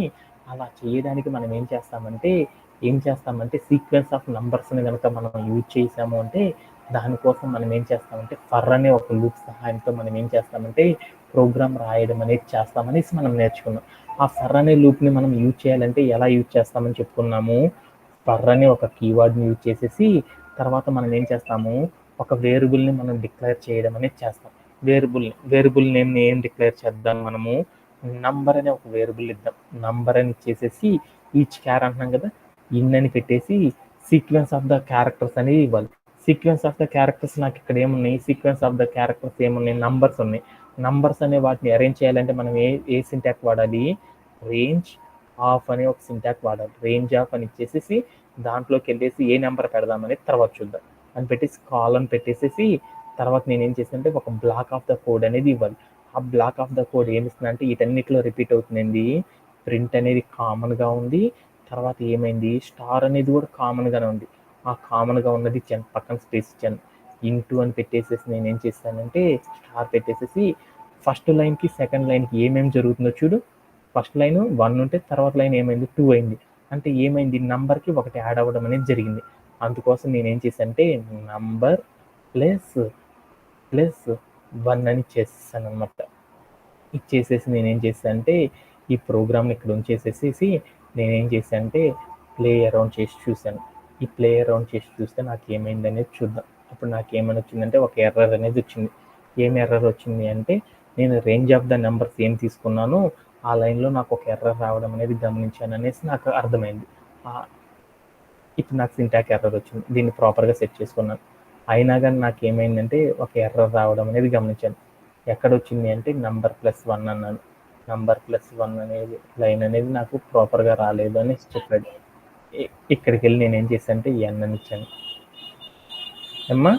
Speaker 1: అలా చేయడానికి మనం ఏం చేస్తామంటే సీక్వెన్స్ ఆఫ్ నంబర్స్ని కనుక మనం యూజ్ చేసాము అంటే దానికోసం మనం ఏం చేస్తామంటే ఫర్ అనే ఒక లూప్ సహాయంతో మనం ఏం చేస్తామంటే ప్రోగ్రామ్ రాయడం అనేది చేస్తామనేసి మనం నేర్చుకున్నాం. ఆ ఫర్ అనే లూప్ని మనం యూజ్ చేయాలంటే ఎలా యూజ్ చేస్తామని చెప్పుకున్నాము. ఫర్ అనే ఒక కీవర్డ్ని యూజ్ చేసేసి తర్వాత మనం ఏం చేస్తాము, ఒక వేరియబుల్ని మనం డిక్లేర్ చేయడం అనేది చేస్తాం. వేరియబుల్ నేమ్ని ఏం డిక్లేర్ చేద్దాం మనము, నంబర్ అనే ఒక వేరియబుల్ ఇద్దాం. నంబర్ అని ఇచ్చేసేసి ఈచ్ క్యార్ అంటున్నాం కదా, ఇన్ అని పెట్టేసి సీక్వెన్స్ ఆఫ్ ద క్యారెక్టర్స్ అనేది ఇవ్వాలి. సీక్వెన్స్ ఆఫ్ ద క్యారెక్టర్స్ నాకు ఇక్కడ ఏమున్నాయి, సీక్వెన్స్ ఆఫ్ ద క్యారెక్టర్స్ ఏమున్నాయి, నంబర్స్ ఉన్నాయి. నంబర్స్ అనే వాటిని అరేంజ్ చేయాలంటే మనం ఏ సింటాక్ వాడాలి, రేంజ్ ఆఫ్ అనే ఒక సింటాక్ వాడాలి. రేంజ్ ఆఫ్ అని ఇచ్చేసేసి దాంట్లోకి వెళ్ళేసి ఏ నెంబర్ పెడదామనేది తర్వాత చూద్దాం అని పెట్టేసి కాలన్ పెట్టేసేసి తర్వాత నేను ఏం చేశానంటే ఒక బ్లాక్ ఆఫ్ ద కోడ్ అనేది ఇవ్వాలి. ఆ బ్లాక్ ఆఫ్ ద కోడ్ ఏమి ఇస్తుందంటే వీటన్నిటిలో రిపీట్ అవుతుంది. ప్రింట్ అనేది కామన్గా ఉంది, తర్వాత ఏమైంది స్టార్ అనేది కూడా కామన్గానే ఉంది. ఆ కామన్గా ఉన్నది ఇచ్చాను, పక్కన స్పేస్ ఇచ్చాను. ఇంటూ అని పెట్టేసేసి నేను ఏం చేశానంటే స్టార్ పెట్టేసేసి ఫస్ట్ లైన్కి సెకండ్ లైన్కి ఏమేమి జరుగుతుందో చూడు. ఫస్ట్ లైన్ 1 ఉంటే తర్వాత లైన్ ఏమైంది 2 అయింది. అంటే ఏమైంది, నంబర్కి ఒకటి యాడ్ అవ్వడం అనేది జరిగింది. అందుకోసం నేను ఏం చేశానంటే నంబర్ ప్లస్ 1 అని ఇచ్చేసాను అనమాట. ఇచ్చేసేసి నేనేం చేశానంటే ఈ ప్రోగ్రామ్ని ఇక్కడ ఉంచేసేసి నేనేం చేశానంటే ప్లే అరౌండ్ చేసి చూశాను. ఈ ప్లే అరౌండ్ చేసి చూస్తే నాకు ఏమైంది అనేది చూద్దాం. అప్పుడు నాకు ఏమని వచ్చిందంటే ఒక ఎర్రర్ అనేది వచ్చింది. ఏం ఎర్రర్ వచ్చింది అంటే నేను రేంజ్ ఆఫ్ ద నెంబర్స్ ఏం తీసుకున్నానో ఆ లైన్లో నాకు ఒక ఎర్రర్ రావడం అనేది గమనించాను అనేసి నాకు అర్థమైంది. ఇప్పుడు నాకు సింటాక్ ఎర్రర్ వచ్చింది. దీన్ని ప్రాపర్గా సెట్ చేసుకున్నాను. అయినా కానీ నాకు ఏమైందంటే ఒక ఎర్రర్ రావడం అనేది గమనించాను. ఎక్కడ వచ్చింది అంటే నంబర్ +1 అన్నాను. నంబర్ +1 అనేది లైన్ అనేది నాకు ప్రాపర్గా రాలేదు అని చెప్పాడు. ఇక్కడికి వెళ్ళి నేను ఏం చేశాను అంటే n అని ఇచ్చాను. అమ్మా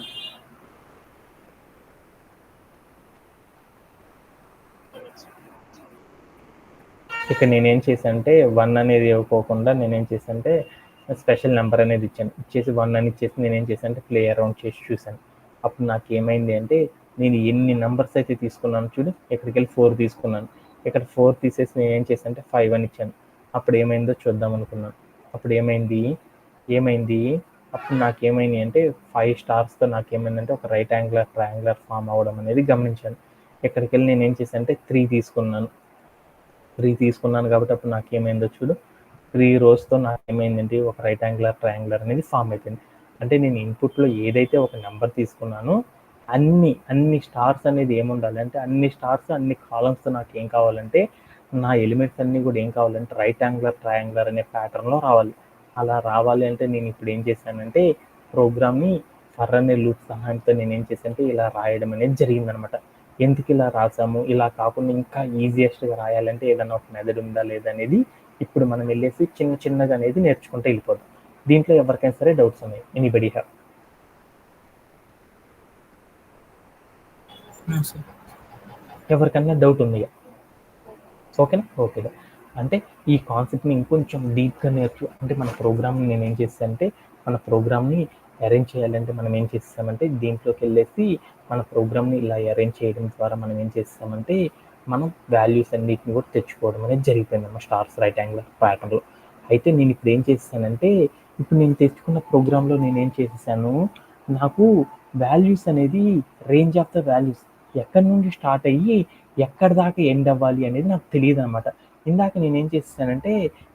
Speaker 1: ఇక్కడ నేనేం చేశానంటే 1 అనేది ఇవ్వకోకుండా నేనేం చేశానంటే స్పెషల్ నెంబర్ అనేది ఇచ్చాను. ఇచ్చేసి 1 అని ఇచ్చేసి నేనేం చేశానంటే ప్లే అరౌండ్ చేసి చూశాను. అప్పుడు నాకు ఏమైంది అంటే నేను ఎన్ని నెంబర్స్ అయితే తీసుకున్నాను చూడు, ఇక్కడికి వెళ్ళి 4 తీసుకున్నాను. ఇక్కడ 4 తీసేసి నేను ఏం చేశానంటే 5 అని ఇచ్చాను. అప్పుడు ఏమైందో చూద్దాం అనుకున్నాను. అప్పుడు ఏమైంది అప్పుడు నాకు ఏమైంది అంటే 5 స్టార్స్తో నాకు ఏమైందంటే ఒక రైట్ యాంగులర్ ట్రయాంగులర్ ఫామ్ అవ్వడం అనేది గమనించాను. ఇక్కడికి వెళ్ళి నేను ఏం చేశానంటే 3 తీసుకున్నాను కాబట్టి అప్పుడు నాకు ఏమైందో చూడు, 3 రోస్తో నాకు ఏమైందంటే ఒక రైట్ యాంగులర్ ట్రయాంగులర్ అనేది ఫామ్ అయిపోయింది. అంటే నేను ఇన్పుట్లో ఏదైతే ఒక నెంబర్ తీసుకున్నానో అన్ని స్టార్స్ అనేది ఏముండాలి అంటే అన్ని స్టార్స్ అన్ని కాలమ్స్తో నాకు ఏం కావాలంటే నా ఎలిమెంట్స్ అన్నీ కూడా ఏం కావాలంటే రైట్ యాంగులర్ ట్రయాంగులర్ అనే ప్యాటర్న్లో రావాలి. అలా రావాలి అంటే నేను ఇప్పుడు ఏం చేశానంటే ప్రోగ్రామ్ని ఫర్ అనే లూప్ సహాయంతో నేను ఏం చేశానంటే ఇలా రాయడం అనేది జరిగిందనమాట. ఎందుకు ఇలా రాసాము, ఇలా కాకుండా ఇంకా ఈజియెస్ట్గా రాయాలంటే ఏదైనా ఒక మెథడ్ ఉందా లేదా అనేది ఇప్పుడు మనం వెళ్ళేసి చిన్నగా అనేది నేర్చుకుంటూ వెళ్ళిపోతాం. దీంట్లో ఎవరికైనా సరే డౌట్స్ ఉన్నాయి? Anybody have? ఎవరికన్నా డౌట్ ఉంది? ఓకేనా? ఓకేగా. అంటే ఈ కాన్సెప్ట్ని ఇంకొంచెం డీప్గా అంటే మన ప్రోగ్రామ్ని నేను ఏం చేస్తానంటే మన ప్రోగ్రామ్ని అరేంజ్ చేయాలంటే మనం ఏం చేస్తామంటే దీంట్లోకి వెళ్ళేసి మన ప్రోగ్రామ్ని ఇలా అరేంజ్ చేయడం ద్వారా మనం ఏం చేస్తామంటే మనం వాల్యూస్ అన్నిటిని కూడా తెచ్చుకోవడం అనేది జరిగిపోయింది అన్నమాట స్టార్స్ రైట్ యాంగులర్ ప్యాటర్న్లో. అయితే నేను ఇప్పుడు ఏం చేస్తానంటే ఇప్పుడు నేను తెచ్చుకున్న ప్రోగ్రాంలో నేను ఏం చేసేసాను, నాకు వాల్యూస్ అనేది రేంజ్ ఆఫ్ ద వాల్యూస్ ఎక్కడి నుండి స్టార్ట్ అయ్యి ఎక్కడి దాకా ఎండ్ అవ్వాలి అనేది నాకు తెలియదు అనమాట. ఇందాక నేనేం చేస్తానంటే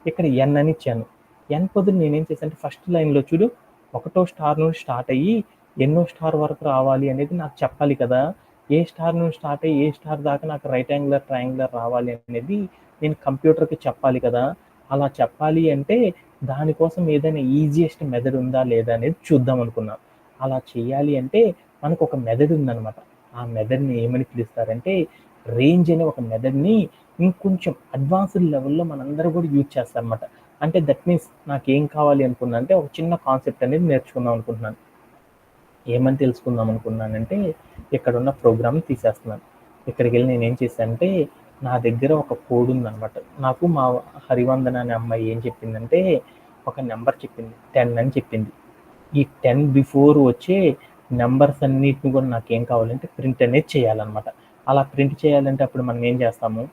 Speaker 1: ఇక్కడ n అని ఇచ్చాను. n బదులు నేనేం చేశానంటే ఫస్ట్ లైన్లో చూడు 1వ స్టార్ నుండి స్టార్ట్ అయ్యి ఎన్నో స్టార్ వరకు రావాలి అనేది నాకు చెప్పాలి కదా. ఏ స్టార్ నుండి స్టార్ట్ అయ్యి ఏ స్టార్ దాకా నాకు రైట్ యాంగులర్ ట్రయాంగులర్ రావాలి అనేది నేను కంప్యూటర్కి చెప్పాలి కదా. అలా చెప్పాలి అంటే దానికోసం ఏదైనా ఈజియెస్ట్ మెథడ్ ఉందా లేదా అనేది చూద్దాం అనుకున్నాను. అలా చేయాలి అంటే మనకు ఒక మెథడ్ ఉందన్నమాట. ఆ మెథడ్ని ఏమని పిలుస్తారంటే రేంజ్ అనే ఒక మెథడ్ని ఇంకొంచెం అడ్వాన్స్డ్ లెవెల్లో మనందరూ కూడా యూజ్ చేస్తాం అనమాట. అంటే దట్ మీన్స్ నాకు ఏం కావాలి అనుకున్నా అంటే ఒక చిన్న కాన్సెప్ట్ అనేది నేర్చుకుందాం అనుకుంటున్నాను. ఏమని తెలుసుకుందాం అనుకున్నానంటే ఇక్కడ ఉన్న ప్రోగ్రామ్ని తీసేస్తున్నాను. ఇక్కడికి వెళ్ళి నేను ఏం చేశానంటే నా దగ్గర ఒక కోడ్ ఉందన్నమాట. నాకు మా హరివందన అనే అమ్మాయి ఏం చెప్పిందంటే ఒక నెంబర్ చెప్పింది, 10 అని చెప్పింది. ఈ 10 బిఫోర్ వచ్చే నెంబర్స్ అన్నిటిని కూడా నాకు ఏం కావాలంటే ప్రింట్ అనేది చేయాలన్నమాట. అలా ప్రింట్ చేయాలంటే అప్పుడు మనం ఏం చేస్తాము,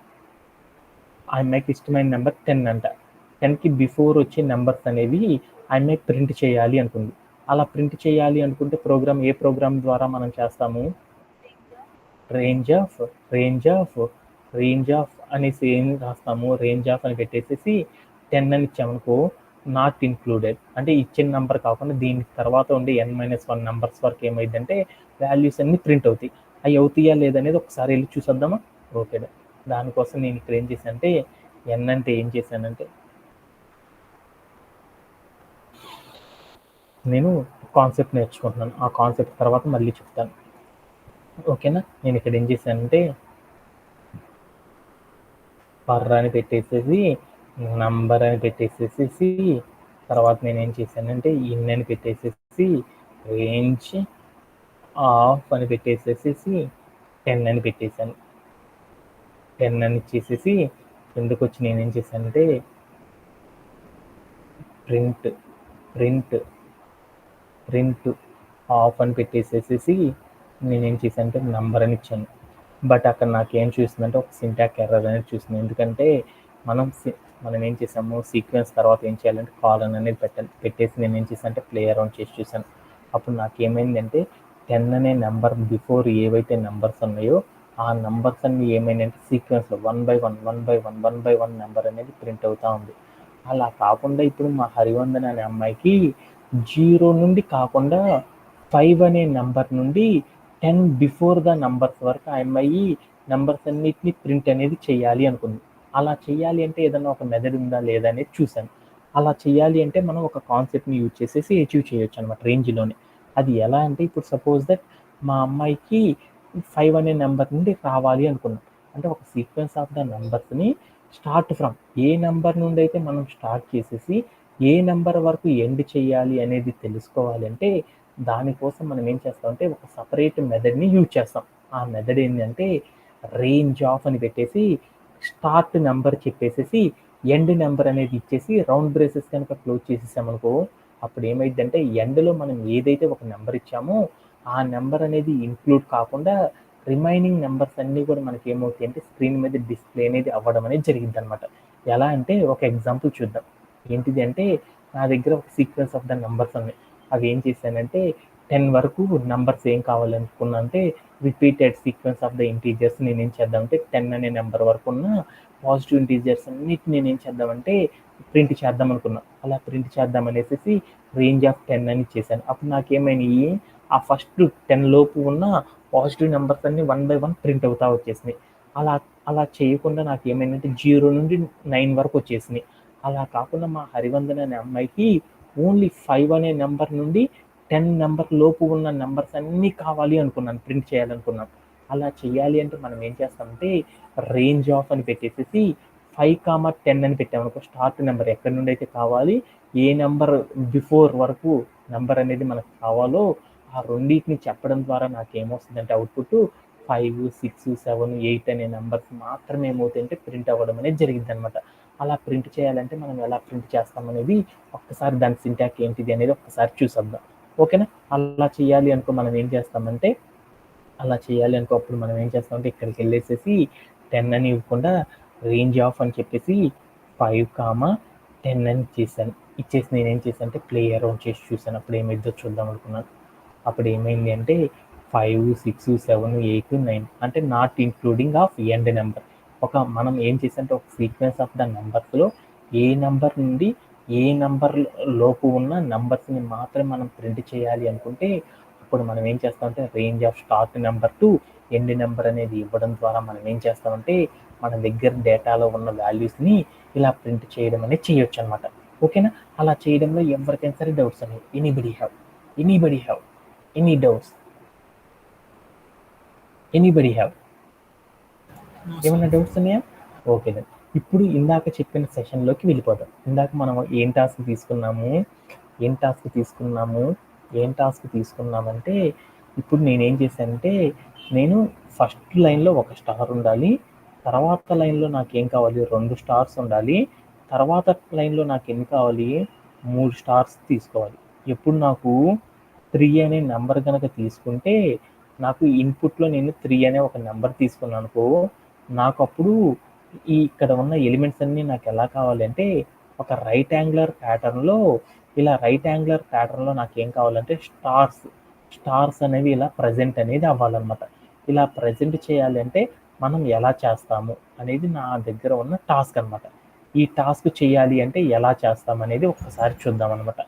Speaker 1: ఆ అమ్మాయికి ఇష్టమైన నెంబర్ 10 అంట. 10కి బిఫోర్ వచ్చే నెంబర్స్ అనేవి ఆ అమ్మాయి ప్రింట్ చేయాలి అనుకుంది. అలా ప్రింట్ చేయాలి అనుకుంటే ఏ ప్రోగ్రామ్ ద్వారా మనం చేస్తాము, రేంజ్ ఆఫ్ అనేసి ఏం రాస్తాము, రేంజ్ ఆఫ్ అని పెట్టేసేసి 10 అని ఇచ్చామనుకో నాట్ ఇన్క్లూడెడ్ అంటే ఇచ్చిన నెంబర్ కాకుండా దీని తర్వాత ఉండే n-1 నెంబర్స్ వరకు ఏమైందంటే వాల్యూస్ అన్ని ప్రింట్ అవుతాయి. అవి అవుతాయా లేదనేది ఒకసారి వెళ్ళి చూసొద్దామా? ఓకే. దానికోసం నేను ఇక్కడ ఏం చేశానంటే ఎన్ అంటే ఏం చేశానంటే నేను కాన్సెప్ట్ నేర్చుకుంటున్నాను. ఆ కాన్సెప్ట్ తర్వాత మళ్ళీ చెప్తాను. ఓకేనా? నేను ఇక్కడ ఏం చేశానంటే పర్ అని పెట్టేసేసి నంబర్ అని పెట్టేసేసి తర్వాత నేనేం చేశానంటే ఇన్ అని పెట్టేసేసి రేంజ్ ఆఫ్ అని పెట్టేసేసి 10 అని పెట్టేశాను. 10 అని ఇచ్చేసేసి ఎందుకు వచ్చి నేనేం చేశానంటే ప్రింట్ ఆఫ్ అని పెట్టేసేసి నేనేం చేశానంటే నంబర్ అని ఇచ్చాను. బట్ అక్కడ నాకేం చూస్తుందంటే ఒక సింటాక్ ఎర్రర్ అనేది చూస్తుంది. ఎందుకంటే మనం ఏం చేసాము సీక్వెన్స్ తర్వాత ఏం చేయాలంటే కాలన్ అనేది పెట్టేసి నేను ఏం చేశాను అంటే ప్లే అరౌండ్ చేసి చూసాను. అప్పుడు నాకేమైందంటే 10 అనే నెంబర్ బిఫోర్ ఏవైతే నెంబర్స్ ఉన్నాయో ఆ నెంబర్స్ అన్ని ఏమైందంటే సీక్వెన్స్లో 1 by 1 నెంబర్ అనేది ప్రింట్ అవుతా ఉంది. అలా కాకుండా ఇప్పుడు మా హరివందన అనే అమ్మాయికి 0 నుండి కాకుండా 5 అనే నెంబర్ నుండి 10 బిఫోర్ ద నంబర్స్ వరకు ఆ అమ్మాయి నెంబర్స్ అన్నిటిని ప్రింట్ అనేది చేయాలి అనుకుంది. అలా చేయాలి అంటే ఏదైనా ఒక మెథడ్ ఉందా లేదా అనేది చూశాను. అలా చేయాలి అంటే మనం ఒక కాన్సెప్ట్ని యూజ్ చేసేసి అచీవ్ చేయొచ్చు అనమాట రేంజ్లోనే. అది ఎలా అంటే ఇప్పుడు సపోజ్ దట్ మా అమ్మాయికి 5 అనే నెంబర్ నుండి రావాలి అనుకున్నాం. అంటే ఒక సీక్వెన్స్ ఆఫ్ ద నెంబర్స్ని స్టార్ట్ ఫ్రమ్ ఏ నెంబర్ నుండి అయితే మనం స్టార్ట్ చేసేసి ఏ నెంబర్ వరకు ఎండ్ చేయాలి అనేది తెలుసుకోవాలి అంటే దానికోసం మనం ఏం చేస్తామంటే ఒక సపరేట్ మెథడ్ని యూజ్ చేస్తాం. ఆ మెథడ్ ఏంటంటే రేంజ్ ఆఫ్ అని పెట్టేసి స్టార్ట్ నెంబర్ చెప్పేసేసి ఎండ్ నెంబర్ అనేది ఇచ్చేసి రౌండ్ బ్రేసెస్ కనుక క్లోజ్ చేసేసామనుకో అప్పుడు ఏమైందంటే ఎండ్లో మనం ఏదైతే ఒక నెంబర్ ఇచ్చామో ఆ నెంబర్ అనేది ఇంక్లూడ్ కాకుండా రిమైనింగ్ నెంబర్స్ అన్నీ కూడా మనకి ఏమవుతాయి అంటే స్క్రీన్ మీద డిస్ప్లే అనేది అవ్వడం అనేది జరిగింది అనమాట. ఎలా అంటే ఒక ఎగ్జాంపుల్ చూద్దాం. ఏంటిది అంటే నా దగ్గర ఒక సీక్వెన్స్ ఆఫ్ ద నెంబర్స్ ఉన్నాయి. అవి ఏం చేశానంటే 10 వరకు నెంబర్స్ ఏం కావాలనుకున్నా అంటే repeated sequence of the integers నేనేం చేద్దామంటే 10 అనే నెంబర్ వరకు ఉన్న పాజిటివ్ ఇంటీజర్స్ అన్నిటిని నేనేం చేద్దామంటే ప్రింట్ చేద్దాం అనుకున్నా. అలా ప్రింట్ చేద్దాం అనేసి రేంజ్ ఆఫ్ 10 అని ఇచ్చేసాను. అప్పుడు నాకేమైనాయి ఆ ఫస్ట్ 10 లోపు ఉన్న పాజిటివ్ నెంబర్స్ అన్ని 1 by 1 ప్రింట్ అవుతా వచ్చేసినాయి. అలా చేయకుండా నాకు ఏమైందంటే 0 నుండి 9 వరకు వచ్చేసినాయి. అలా కాకుండా మా హరివందన అనే అమ్మాయికి ఓన్లీ 5 అనే నెంబర్ నుండి 10 నెంబర్ లోపు ఉన్న నెంబర్స్ అన్నీ కావాలి అనుకున్నాను, ప్రింట్ చేయాలనుకున్నాను. అలా చేయాలి అంటే మనం ఏం చేస్తామంటే రేంజ్ ఆఫ్ అని పెట్టేసేసి 5, 10 అని పెట్టామనుకో స్టార్ట్ నెంబర్ ఎక్కడి నుండి అయితే కావాలి ఏ నెంబర్ బిఫోర్ వరకు నెంబర్ అనేది మనకు కావాలో ఆ రెండింటిని చెప్పడం ద్వారా నాకు ఏమొస్తుందంటే అవుట్పుట్ 5, 6, 7, 8 అనే నెంబర్స్ మాత్రమే ఏమవుతాయంటే ప్రింట్ అవ్వడం అనేది జరిగింది అనమాట. అలా ప్రింట్ చేయాలంటే మనం ఎలా ప్రింట్ చేస్తాం అనేది ఒక్కసారి దాని సింటాక్ ఏంటిది అనేది ఒక్కసారి చూసొద్దాం. ఓకేనా? అలా చేయాలి అనుకో మనం ఏం చేస్తామంటే అప్పుడు మనం ఏం చేస్తామంటే ఇక్కడికి వెళ్ళేసేసి 10 అని ఇవ్వకుండా రేంజ్ ఆఫ్ అని చెప్పేసి 5, 10 అని ఇచ్చేసి నేనేం చేశాను అంటే ప్లే అరౌండ్ చేసి చూసాను. అప్పుడు ఏమైందో చూద్దాం అనుకున్నాను. అప్పుడు ఏమైంది అంటే 5, 6, 7, 8, 9 అంటే not including of end number. మనం ఏం చేసామంటే ఒక సీక్వెన్స్ ఆఫ్ ద నెంబర్స్లో ఏ నెంబర్ నుండి ఏ నెంబర్ లోపు ఉన్న నెంబర్స్ని మాత్రమే మనం ప్రింట్ చేయాలి అనుకుంటే అప్పుడు మనం ఏం చేస్తామంటే range of start number to end number అనేది ఇవ్వడం ద్వారా మనం ఏం చేస్తామంటే మన దగ్గర డేటాలో ఉన్న వాల్యూస్ని ఇలా ప్రింట్ చేయడం అనేది చేయొచ్చు అనమాట. ఓకేనా? అలా చేయడంలో ఎవరికైనా సరే డౌట్స్ అనేవి ఎనీబడి హ్యావ్ ఎనీ డౌట్స్ ఏమన్నా డౌట్స్ ఉన్నాయా? ఓకే దెన్ ఇప్పుడు ఇందాక చెప్పిన సెషన్లోకి వెళ్ళిపోతాం. ఇందాక మనం ఏం టాస్క్ తీసుకున్నామంటే ఇప్పుడు నేనేం చేశానంటే నేను ఫస్ట్ లైన్లో ఒక స్టార్ ఉండాలి, తర్వాత లైన్లో నాకేం కావాలి 2 స్టార్స్ ఉండాలి, తర్వాత లైన్లో నాకు ఎన్ని కావాలి 3 స్టార్స్ తీసుకోవాలి. ఎప్పుడు నాకు 3 అనే నెంబర్ కనుక తీసుకుంటే నాకు ఇన్పుట్లో నేను 3 అనే ఒక నెంబర్ తీసుకున్నాను అనుకో నాకు అప్పుడు ఇక్కడ ఉన్న ఎలిమెంట్స్ అన్నీ నాకు ఎలా కావాలి అంటే ఒక రైట్ యాంగులర్ ప్యాటర్న్లో నాకు ఏం కావాలంటే స్టార్స్ అనేవి ఇలా ప్రజెంట్ అనేది అవ్వాలన్నమాట. ఇలా ప్రజెంట్ చేయాలి అంటే మనం ఎలా చేస్తాము అనేది నా దగ్గర ఉన్న టాస్క్ అనమాట. ఈ టాస్క్ చేయాలి అంటే ఎలా చేస్తాం అనేది ఒక్కసారి చూద్దాం అనమాట.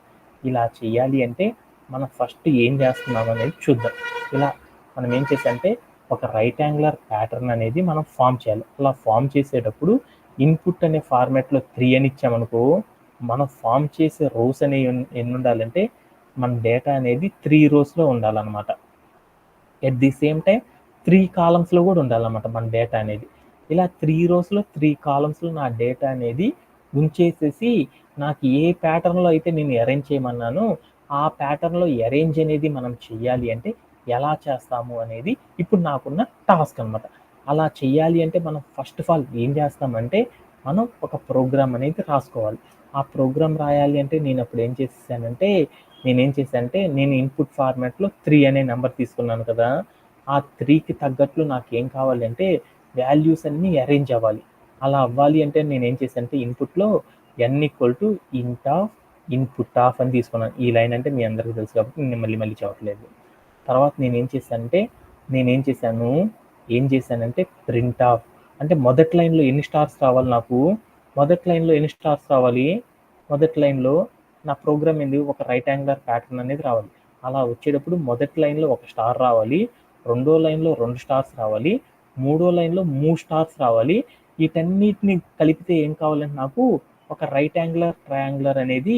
Speaker 1: ఇలా చేయాలి అంటే మనం ఫస్ట్ ఏం చేస్తున్నాం అనేది చూద్దాం. ఇలా మనం ఏం చేసామంటే ఒక రైట్ యాంగులర్ ప్యాటర్న్ అనేది మనం ఫామ్ చేయాలి. అలా ఫామ్ చేసేటప్పుడు ఇన్పుట్ అనే ఫార్మాట్లో 3 అని ఇచ్చామనుకో, మనం ఫామ్ చేసే రోస్ అనేవి ఎన్ని ఉండాలంటే మన డేటా అనేది 3 రోస్లో ఉండాలన్నమాట. ఎట్ ది సేమ్ టైం 3 కాలమ్స్లో కూడా ఉండాలన్నమాట మన డేటా అనేది. ఇలా 3 రోస్లో 3 కాలమ్స్లో నా డేటా అనేది ఉంచేసేసి నాకు ఏ ప్యాటర్న్లో అయితే నేను అరేంజ్ చేయమన్నానో ఆ ప్యాటర్న్లో అరేంజ్ అనేది మనం చెయ్యాలి అంటే ఎలా చేస్తాము అనేది ఇప్పుడు నాకున్న టాస్క్ అనమాట. అలా చెయ్యాలి అంటే మనం ఫస్ట్ ఆఫ్ ఆల్ ఏం చేస్తామంటే మనం ఒక ప్రోగ్రామ్ అనేది రాసుకోవాలి. ఆ ప్రోగ్రామ్ రాయాలి అంటే నేను అప్పుడు ఏం చేశానంటే నేను ఇన్పుట్ ఫార్మాట్లో 3 అనే నెంబర్ తీసుకున్నాను కదా, ఆ 3కి తగ్గట్లు నాకు ఏం కావాలి అంటే వాల్యూస్ అన్నీ అరేంజ్ అవ్వాలి. అలా అవ్వాలి అంటే నేను ఏం చేశానంటే ఇన్పుట్లో n = int of input of అని తీసుకున్నాను. ఈ లైన్ అంటే మీ అందరికీ తెలుసు కాబట్టి నేను మళ్ళీ చెప్పట్లేదు. తర్వాత ఏం చేశానంటే ప్రింట్ ఆఫ్ అంటే మొదటి లైన్లో ఎన్ని స్టార్స్ రావాలి నాకు, మొదటి లైన్లో నా ప్రోగ్రామ్ ఏంది, ఒక రైట్ యాంగులర్ ప్యాటర్న్ అనేది రావాలి. అలా వచ్చేటప్పుడు మొదటి లైన్లో 1 స్టార్ రావాలి, రెండో లైన్లో 2 స్టార్స్ రావాలి, మూడో లైన్లో 3 స్టార్స్ రావాలి. వీటన్నిటిని కలిపితే ఏం కావాలంటే నాకు ఒక రైట్ యాంగులర్ ట్రయాంగులర్ అనేది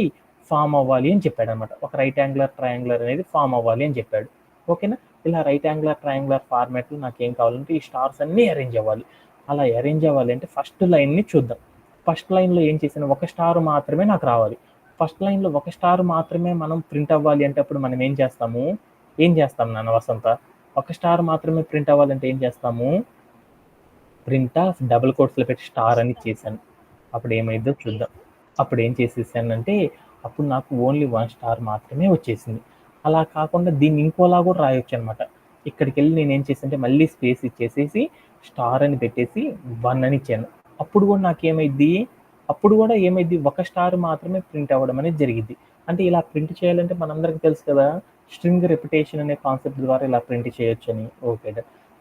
Speaker 1: ఫామ్ అవ్వాలి అని చెప్పాడు అనమాట. ఒక రైట్ యాంగులర్ ట్రయాంగులర్ అనేది ఫామ్ అవ్వాలి అని చెప్పాడు. ఓకేనా. ఇలా రైట్ యాంగులర్ ట్రయాంగులర్ ఫార్మాట్లో నాకు ఏం కావాలంటే ఈ స్టార్స్ అన్నీ అరేంజ్ అవ్వాలి. అలా అరేంజ్ అవ్వాలి అంటే ఫస్ట్ లైన్ని చూద్దాం. ఫస్ట్ లైన్లో ఏం చేశాను, 1 స్టార్ మాత్రమే నాకు రావాలి. ఫస్ట్ లైన్లో 1 స్టార్ మాత్రమే మనం ప్రింట్ అవ్వాలి అంటే అప్పుడు మనం ఏం చేస్తాం నాన్న వసంత, 1 స్టార్ మాత్రమే ప్రింట్ అవ్వాలంటే ఏం చేస్తాము, ప్రింట్ ఆఫ్ డబుల్ కోట్స్లో పెట్టి స్టార్ అని చేశాను. అప్పుడు ఏమైందో చూద్దాం. అప్పుడు ఏం చేసేసానంటే అప్పుడు నాకు ఓన్లీ 1 స్టార్ మాత్రమే వచ్చేసింది. అలా కాకుండా దీన్ని ఇంకోలా కూడా రాయొచ్చు అనమాట. ఇక్కడికి వెళ్ళి నేను ఏం చేశానంటే మళ్ళీ స్పేస్ ఇచ్చేసేసి స్టార్ అని పెట్టేసి 1 అని ఇచ్చాను. అప్పుడు కూడా ఏమైద్ది 1 స్టార్ మాత్రమే ప్రింట్ అవ్వడం అనేది జరిగింది. అంటే ఇలా ప్రింట్ చేయాలంటే మనందరికీ తెలుసు కదా, స్ట్రింగ్ రెపిటేషన్ అనే కాన్సెప్ట్ ద్వారా ఇలా ప్రింట్ చేయొచ్చు అని. ఓకే,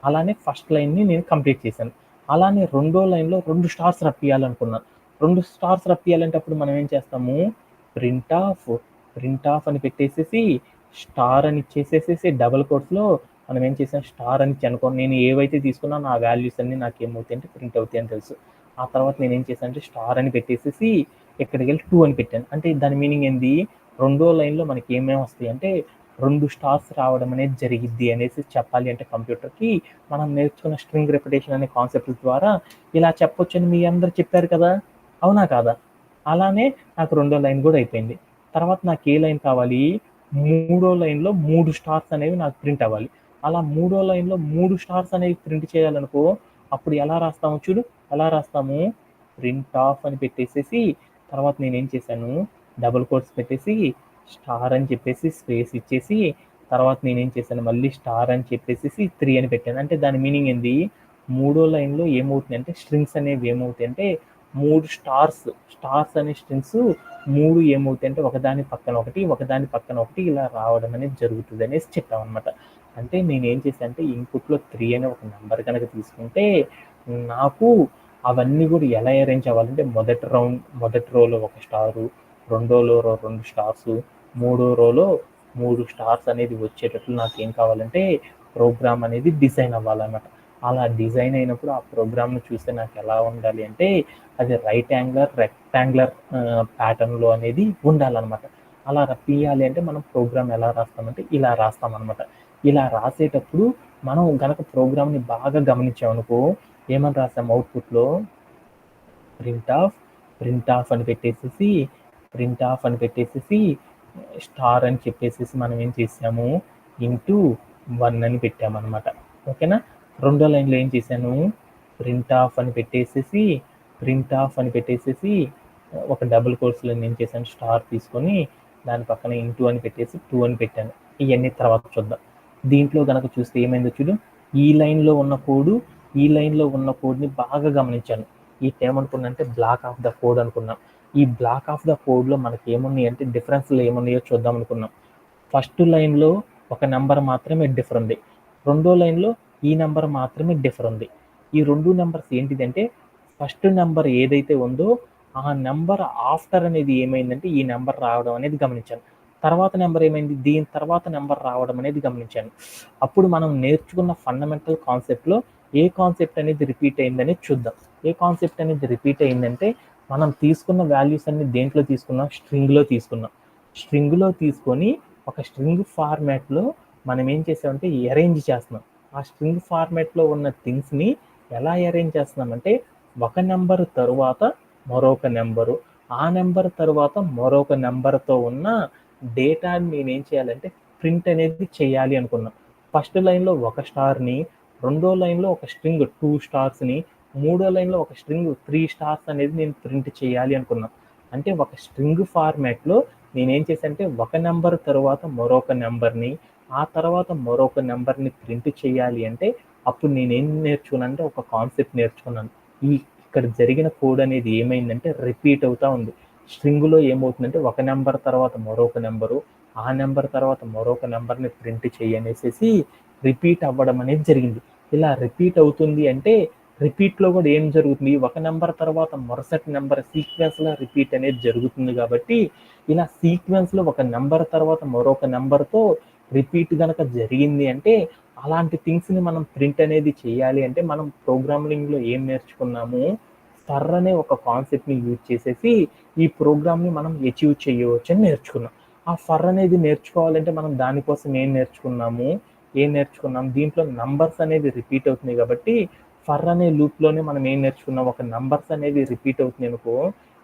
Speaker 1: అలానే ఫస్ట్ లైన్ని నేను కంప్లీట్ చేశాను. అలానే రెండో లైన్లో 2 స్టార్స్ రప్పియాలనుకున్నాను. 2 స్టార్స్ రప్పియాలంటే అప్పుడు మనం ఏం చేస్తాము, ప్రింట్ ఆఫ్ అని పెట్టేసేసి స్టార్ అని ఇచ్చేసేసి డబుల్ కోట్స్లో మనం ఏం చేసాం, స్టార్ అని అనుకోండి. నేను ఏవైతే తీసుకున్నానో ఆ వాల్యూస్ అన్ని నాకు ఏమవుతాయి అంటే ప్రింట్ అవుతాయి అని తెలుసు. ఆ తర్వాత నేను ఏం చేశాను అంటే స్టార్ అని పెట్టేసేసి ఇక్కడికి వెళ్ళి 2 అని పెట్టాను. అంటే దాని మీనింగ్ ఏంది, రెండో లైన్లో మనకి ఏమేమి వస్తాయి అంటే 2 స్టార్స్ రావడం అనేది జరిగిద్ది అనేసి చెప్పాలి అంటే కంప్యూటర్కి మనం నేర్చుకున్న స్ట్రింగ్ రెపిటేషన్ అనే కాన్సెప్ట్ ద్వారా ఇలా చెప్పొచ్చు అని మీ అందరు చెప్పారు కదా, అవునా కాదా. అలానే నాకు రెండో లైన్ కూడా అయిపోయింది. తర్వాత నాకు ఏ లైన్ కావాలి, మూడో లైన్లో 3 స్టార్స్ అనేవి నాకు ప్రింట్ అవ్వాలి. అలా మూడో లైన్లో 3 స్టార్స్ అనేవి ప్రింట్ చేయాలనుకో అప్పుడు ఎలా రాస్తాము, ప్రింట్ ఆఫ్ అని పెట్టేసేసి తర్వాత నేనేం చేశాను, డబుల్ కోట్స్ పెట్టేసి స్టార్ అని చెప్పేసి స్పేస్ ఇచ్చేసి తర్వాత నేనేం చేశాను మళ్ళీ స్టార్ అని చెప్పేసి 3 అని పెట్టాను. అంటే దాని మీనింగ్ ఏంది, మూడో లైన్లో ఏమవుతుంది అంటే స్ట్రింగ్స్ అనేవి ఏమవుతాయి అంటే 3 స్టార్స్ అనే స్ట్రింగ్స్ 3 ఏమవుతాయి అంటే ఒకదాని పక్కన ఒకటి ఇలా రావడం అనేది జరుగుతుంది అనేసి చెప్పామన్నమాట. అంటే నేను ఏం చేశాను అంటే ఇన్పుట్లో 3 అనే ఒక నెంబర్ కనుక తీసుకుంటే నాకు అవన్నీ కూడా ఎలా అరేంజ్ అవ్వాలంటే మొదటి రోలో 1 స్టారు, రెండో రోలో 2 స్టార్స్, మూడో రోలో 3 స్టార్స్ అనేది వచ్చేటట్లు నాకు ఏం కావాలంటే ప్రోగ్రామ్ అనేది డిజైన్ అవ్వాలన్నమాట. అలా డిజైన్ అయినప్పుడు ఆ ప్రోగ్రామ్ను చూస్తే నాకు ఎలా ఉండాలి అంటే అది రైట్ యాంగులర్ రెక్టాంగులర్ ప్యాటర్న్లో అనేది ఉండాలన్నమాట. అలా రప్పియాలి అంటే మనం ప్రోగ్రామ్ ఎలా రాస్తామంటే ఇలా రాస్తామన్నమాట. ఇలా రాసేటప్పుడు మనం గనక ప్రోగ్రామ్ని బాగా గమనించామనుకో ఏమని రాసాం, అవుట్పుట్లో ప్రింట్ ఆఫ్ అని పెట్టేసేసి స్టార్ అని చెప్పేసి మనం ఏం చేసాము, ఇంటూ 1 అని పెట్టామన్నమాట. ఓకేనా. రెండో లైన్లో ఏం చేశాను, ప్రింట్ ఆఫ్ అని పెట్టేసేసి ఒక డబుల్ కోట్స్లో ఏం చేశాను, స్టార్ తీసుకొని దాని పక్కన ఇంటూ అని పెట్టేసి 2 అని పెట్టాను. ఇవన్నీ తర్వాత చూద్దాం. దీంట్లో కనుక చూస్తే ఏమైందో చూడు, ఈ లైన్లో ఉన్న కోడ్ని బాగా గమనించాను. ఈ ఏమనుకున్నా అంటే బ్లాక్ ఆఫ్ ద కోడ్ అనుకున్నాం. ఈ బ్లాక్ ఆఫ్ ద కోడ్లో మనకి ఏమున్నాయి అంటే డిఫరెన్స్లు ఏమున్నాయో చూద్దాం అనుకున్నాం. ఫస్ట్ లైన్లో ఒక నెంబర్ మాత్రమే డిఫర్ ఉంది, రెండో లైన్లో ఈ నెంబర్ మాత్రమే డిఫర్ ఉంది. ఈ 2 నెంబర్స్ ఏంటిదంటే ఫస్ట్ నెంబర్ ఏదైతే ఉందో ఆ నెంబర్ ఆఫ్టర్ అనేది ఏమైందంటే ఈ నెంబర్ రావడం అనేది గమనించాను. తర్వాత నెంబర్ ఏమైంది, దీని తర్వాత నెంబర్ రావడం అనేది గమనించాను. అప్పుడు మనం నేర్చుకున్న ఫండమెంటల్ కాన్సెప్ట్లో ఏ కాన్సెప్ట్ అనేది రిపీట్ అయిందనేది చూద్దాం. ఏ కాన్సెప్ట్ అనేది రిపీట్ అయిందంటే, మనం తీసుకున్న వాల్యూస్ అన్ని దేంట్లో తీసుకున్నాం, స్ట్రింగ్లో తీసుకున్నాం. స్ట్రింగ్లో తీసుకొని ఒక స్ట్రింగ్ ఫార్మాట్లో మనం ఏం చేసామంటే అరేంజ్ చేస్తున్నాం. ఆ స్ట్రింగ్ ఫార్మాట్లో ఉన్న థింగ్స్ని ఎలా అరేంజ్ చేస్తున్నామంటే, ఒక నెంబర్ తరువాత మరొక నెంబరు, ఆ నెంబర్ తరువాత మరొక నెంబర్తో ఉన్న డేటాని నేనేం చేయాలంటే ప్రింట్ అనేది చేయాలి అనుకున్నాం. ఫస్ట్ లైన్లో ఒక స్టార్ని, రెండో లైన్లో ఒక స్ట్రింగ్ 2 స్టార్స్ని, మూడో లైన్లో ఒక స్ట్రింగ్ 3 స్టార్స్ అనేది నేను ప్రింట్ చేయాలి అనుకున్నాను. అంటే ఒక స్ట్రింగ్ ఫార్మాట్లో నేనేం చేశానంటే ఒక నెంబర్ తర్వాత మరొక నెంబర్ని, ఆ తర్వాత మరొక నెంబర్ని ప్రింట్ చేయాలి అంటే అప్పుడు నేనేం నేర్చుకున్నానంటే ఒక కాన్సెప్ట్ నేర్చుకున్నాను. ఇక్కడ జరిగిన కోడ్ అనేది ఏమైందంటే రిపీట్ అవుతా ఉంది. స్ట్రింగ్లో ఏమవుతుందంటే ఒక నెంబర్ తర్వాత మరొక నెంబరు, ఆ నెంబర్ తర్వాత మరొక నెంబర్ని ప్రింట్ చేయనేసేసి రిపీట్ అవ్వడం అనేది జరిగింది. ఇలా రిపీట్ అవుతుంది అంటే రిపీట్లో కూడా ఏం జరుగుతుంది, ఒక నెంబర్ తర్వాత మరుసటి నెంబర్ సీక్వెన్స్లో రిపీట్ అనేది జరుగుతుంది. కాబట్టి ఇలా సీక్వెన్స్లో ఒక నెంబర్ తర్వాత మరొక నెంబర్తో రిపీట్ కనుక జరిగింది అంటే అలాంటి థింగ్స్ని మనం ప్రింట్ అనేది చేయాలి అంటే మనం ప్రోగ్రామింగ్లో ఏం నేర్చుకున్నాము, ఫర్ అనే ఒక కాన్సెప్ట్ని యూజ్ చేసేసి ఈ ప్రోగ్రామ్ని మనం అచీవ్ చేయవచ్చు అని నేర్చుకున్నాం. ఆ ఫర్ అనేది నేర్చుకోవాలంటే మనం దానికోసం ఏం నేర్చుకున్నాం, దీంట్లో నంబర్స్ అనేది రిపీట్ అవుతున్నాయి కాబట్టి ఫర్ అనే లూప్లోనే మనం ఏం నేర్చుకున్నాం, ఒక నంబర్స్ అనేది రిపీట్ అవుతున్నాయి అనుకో,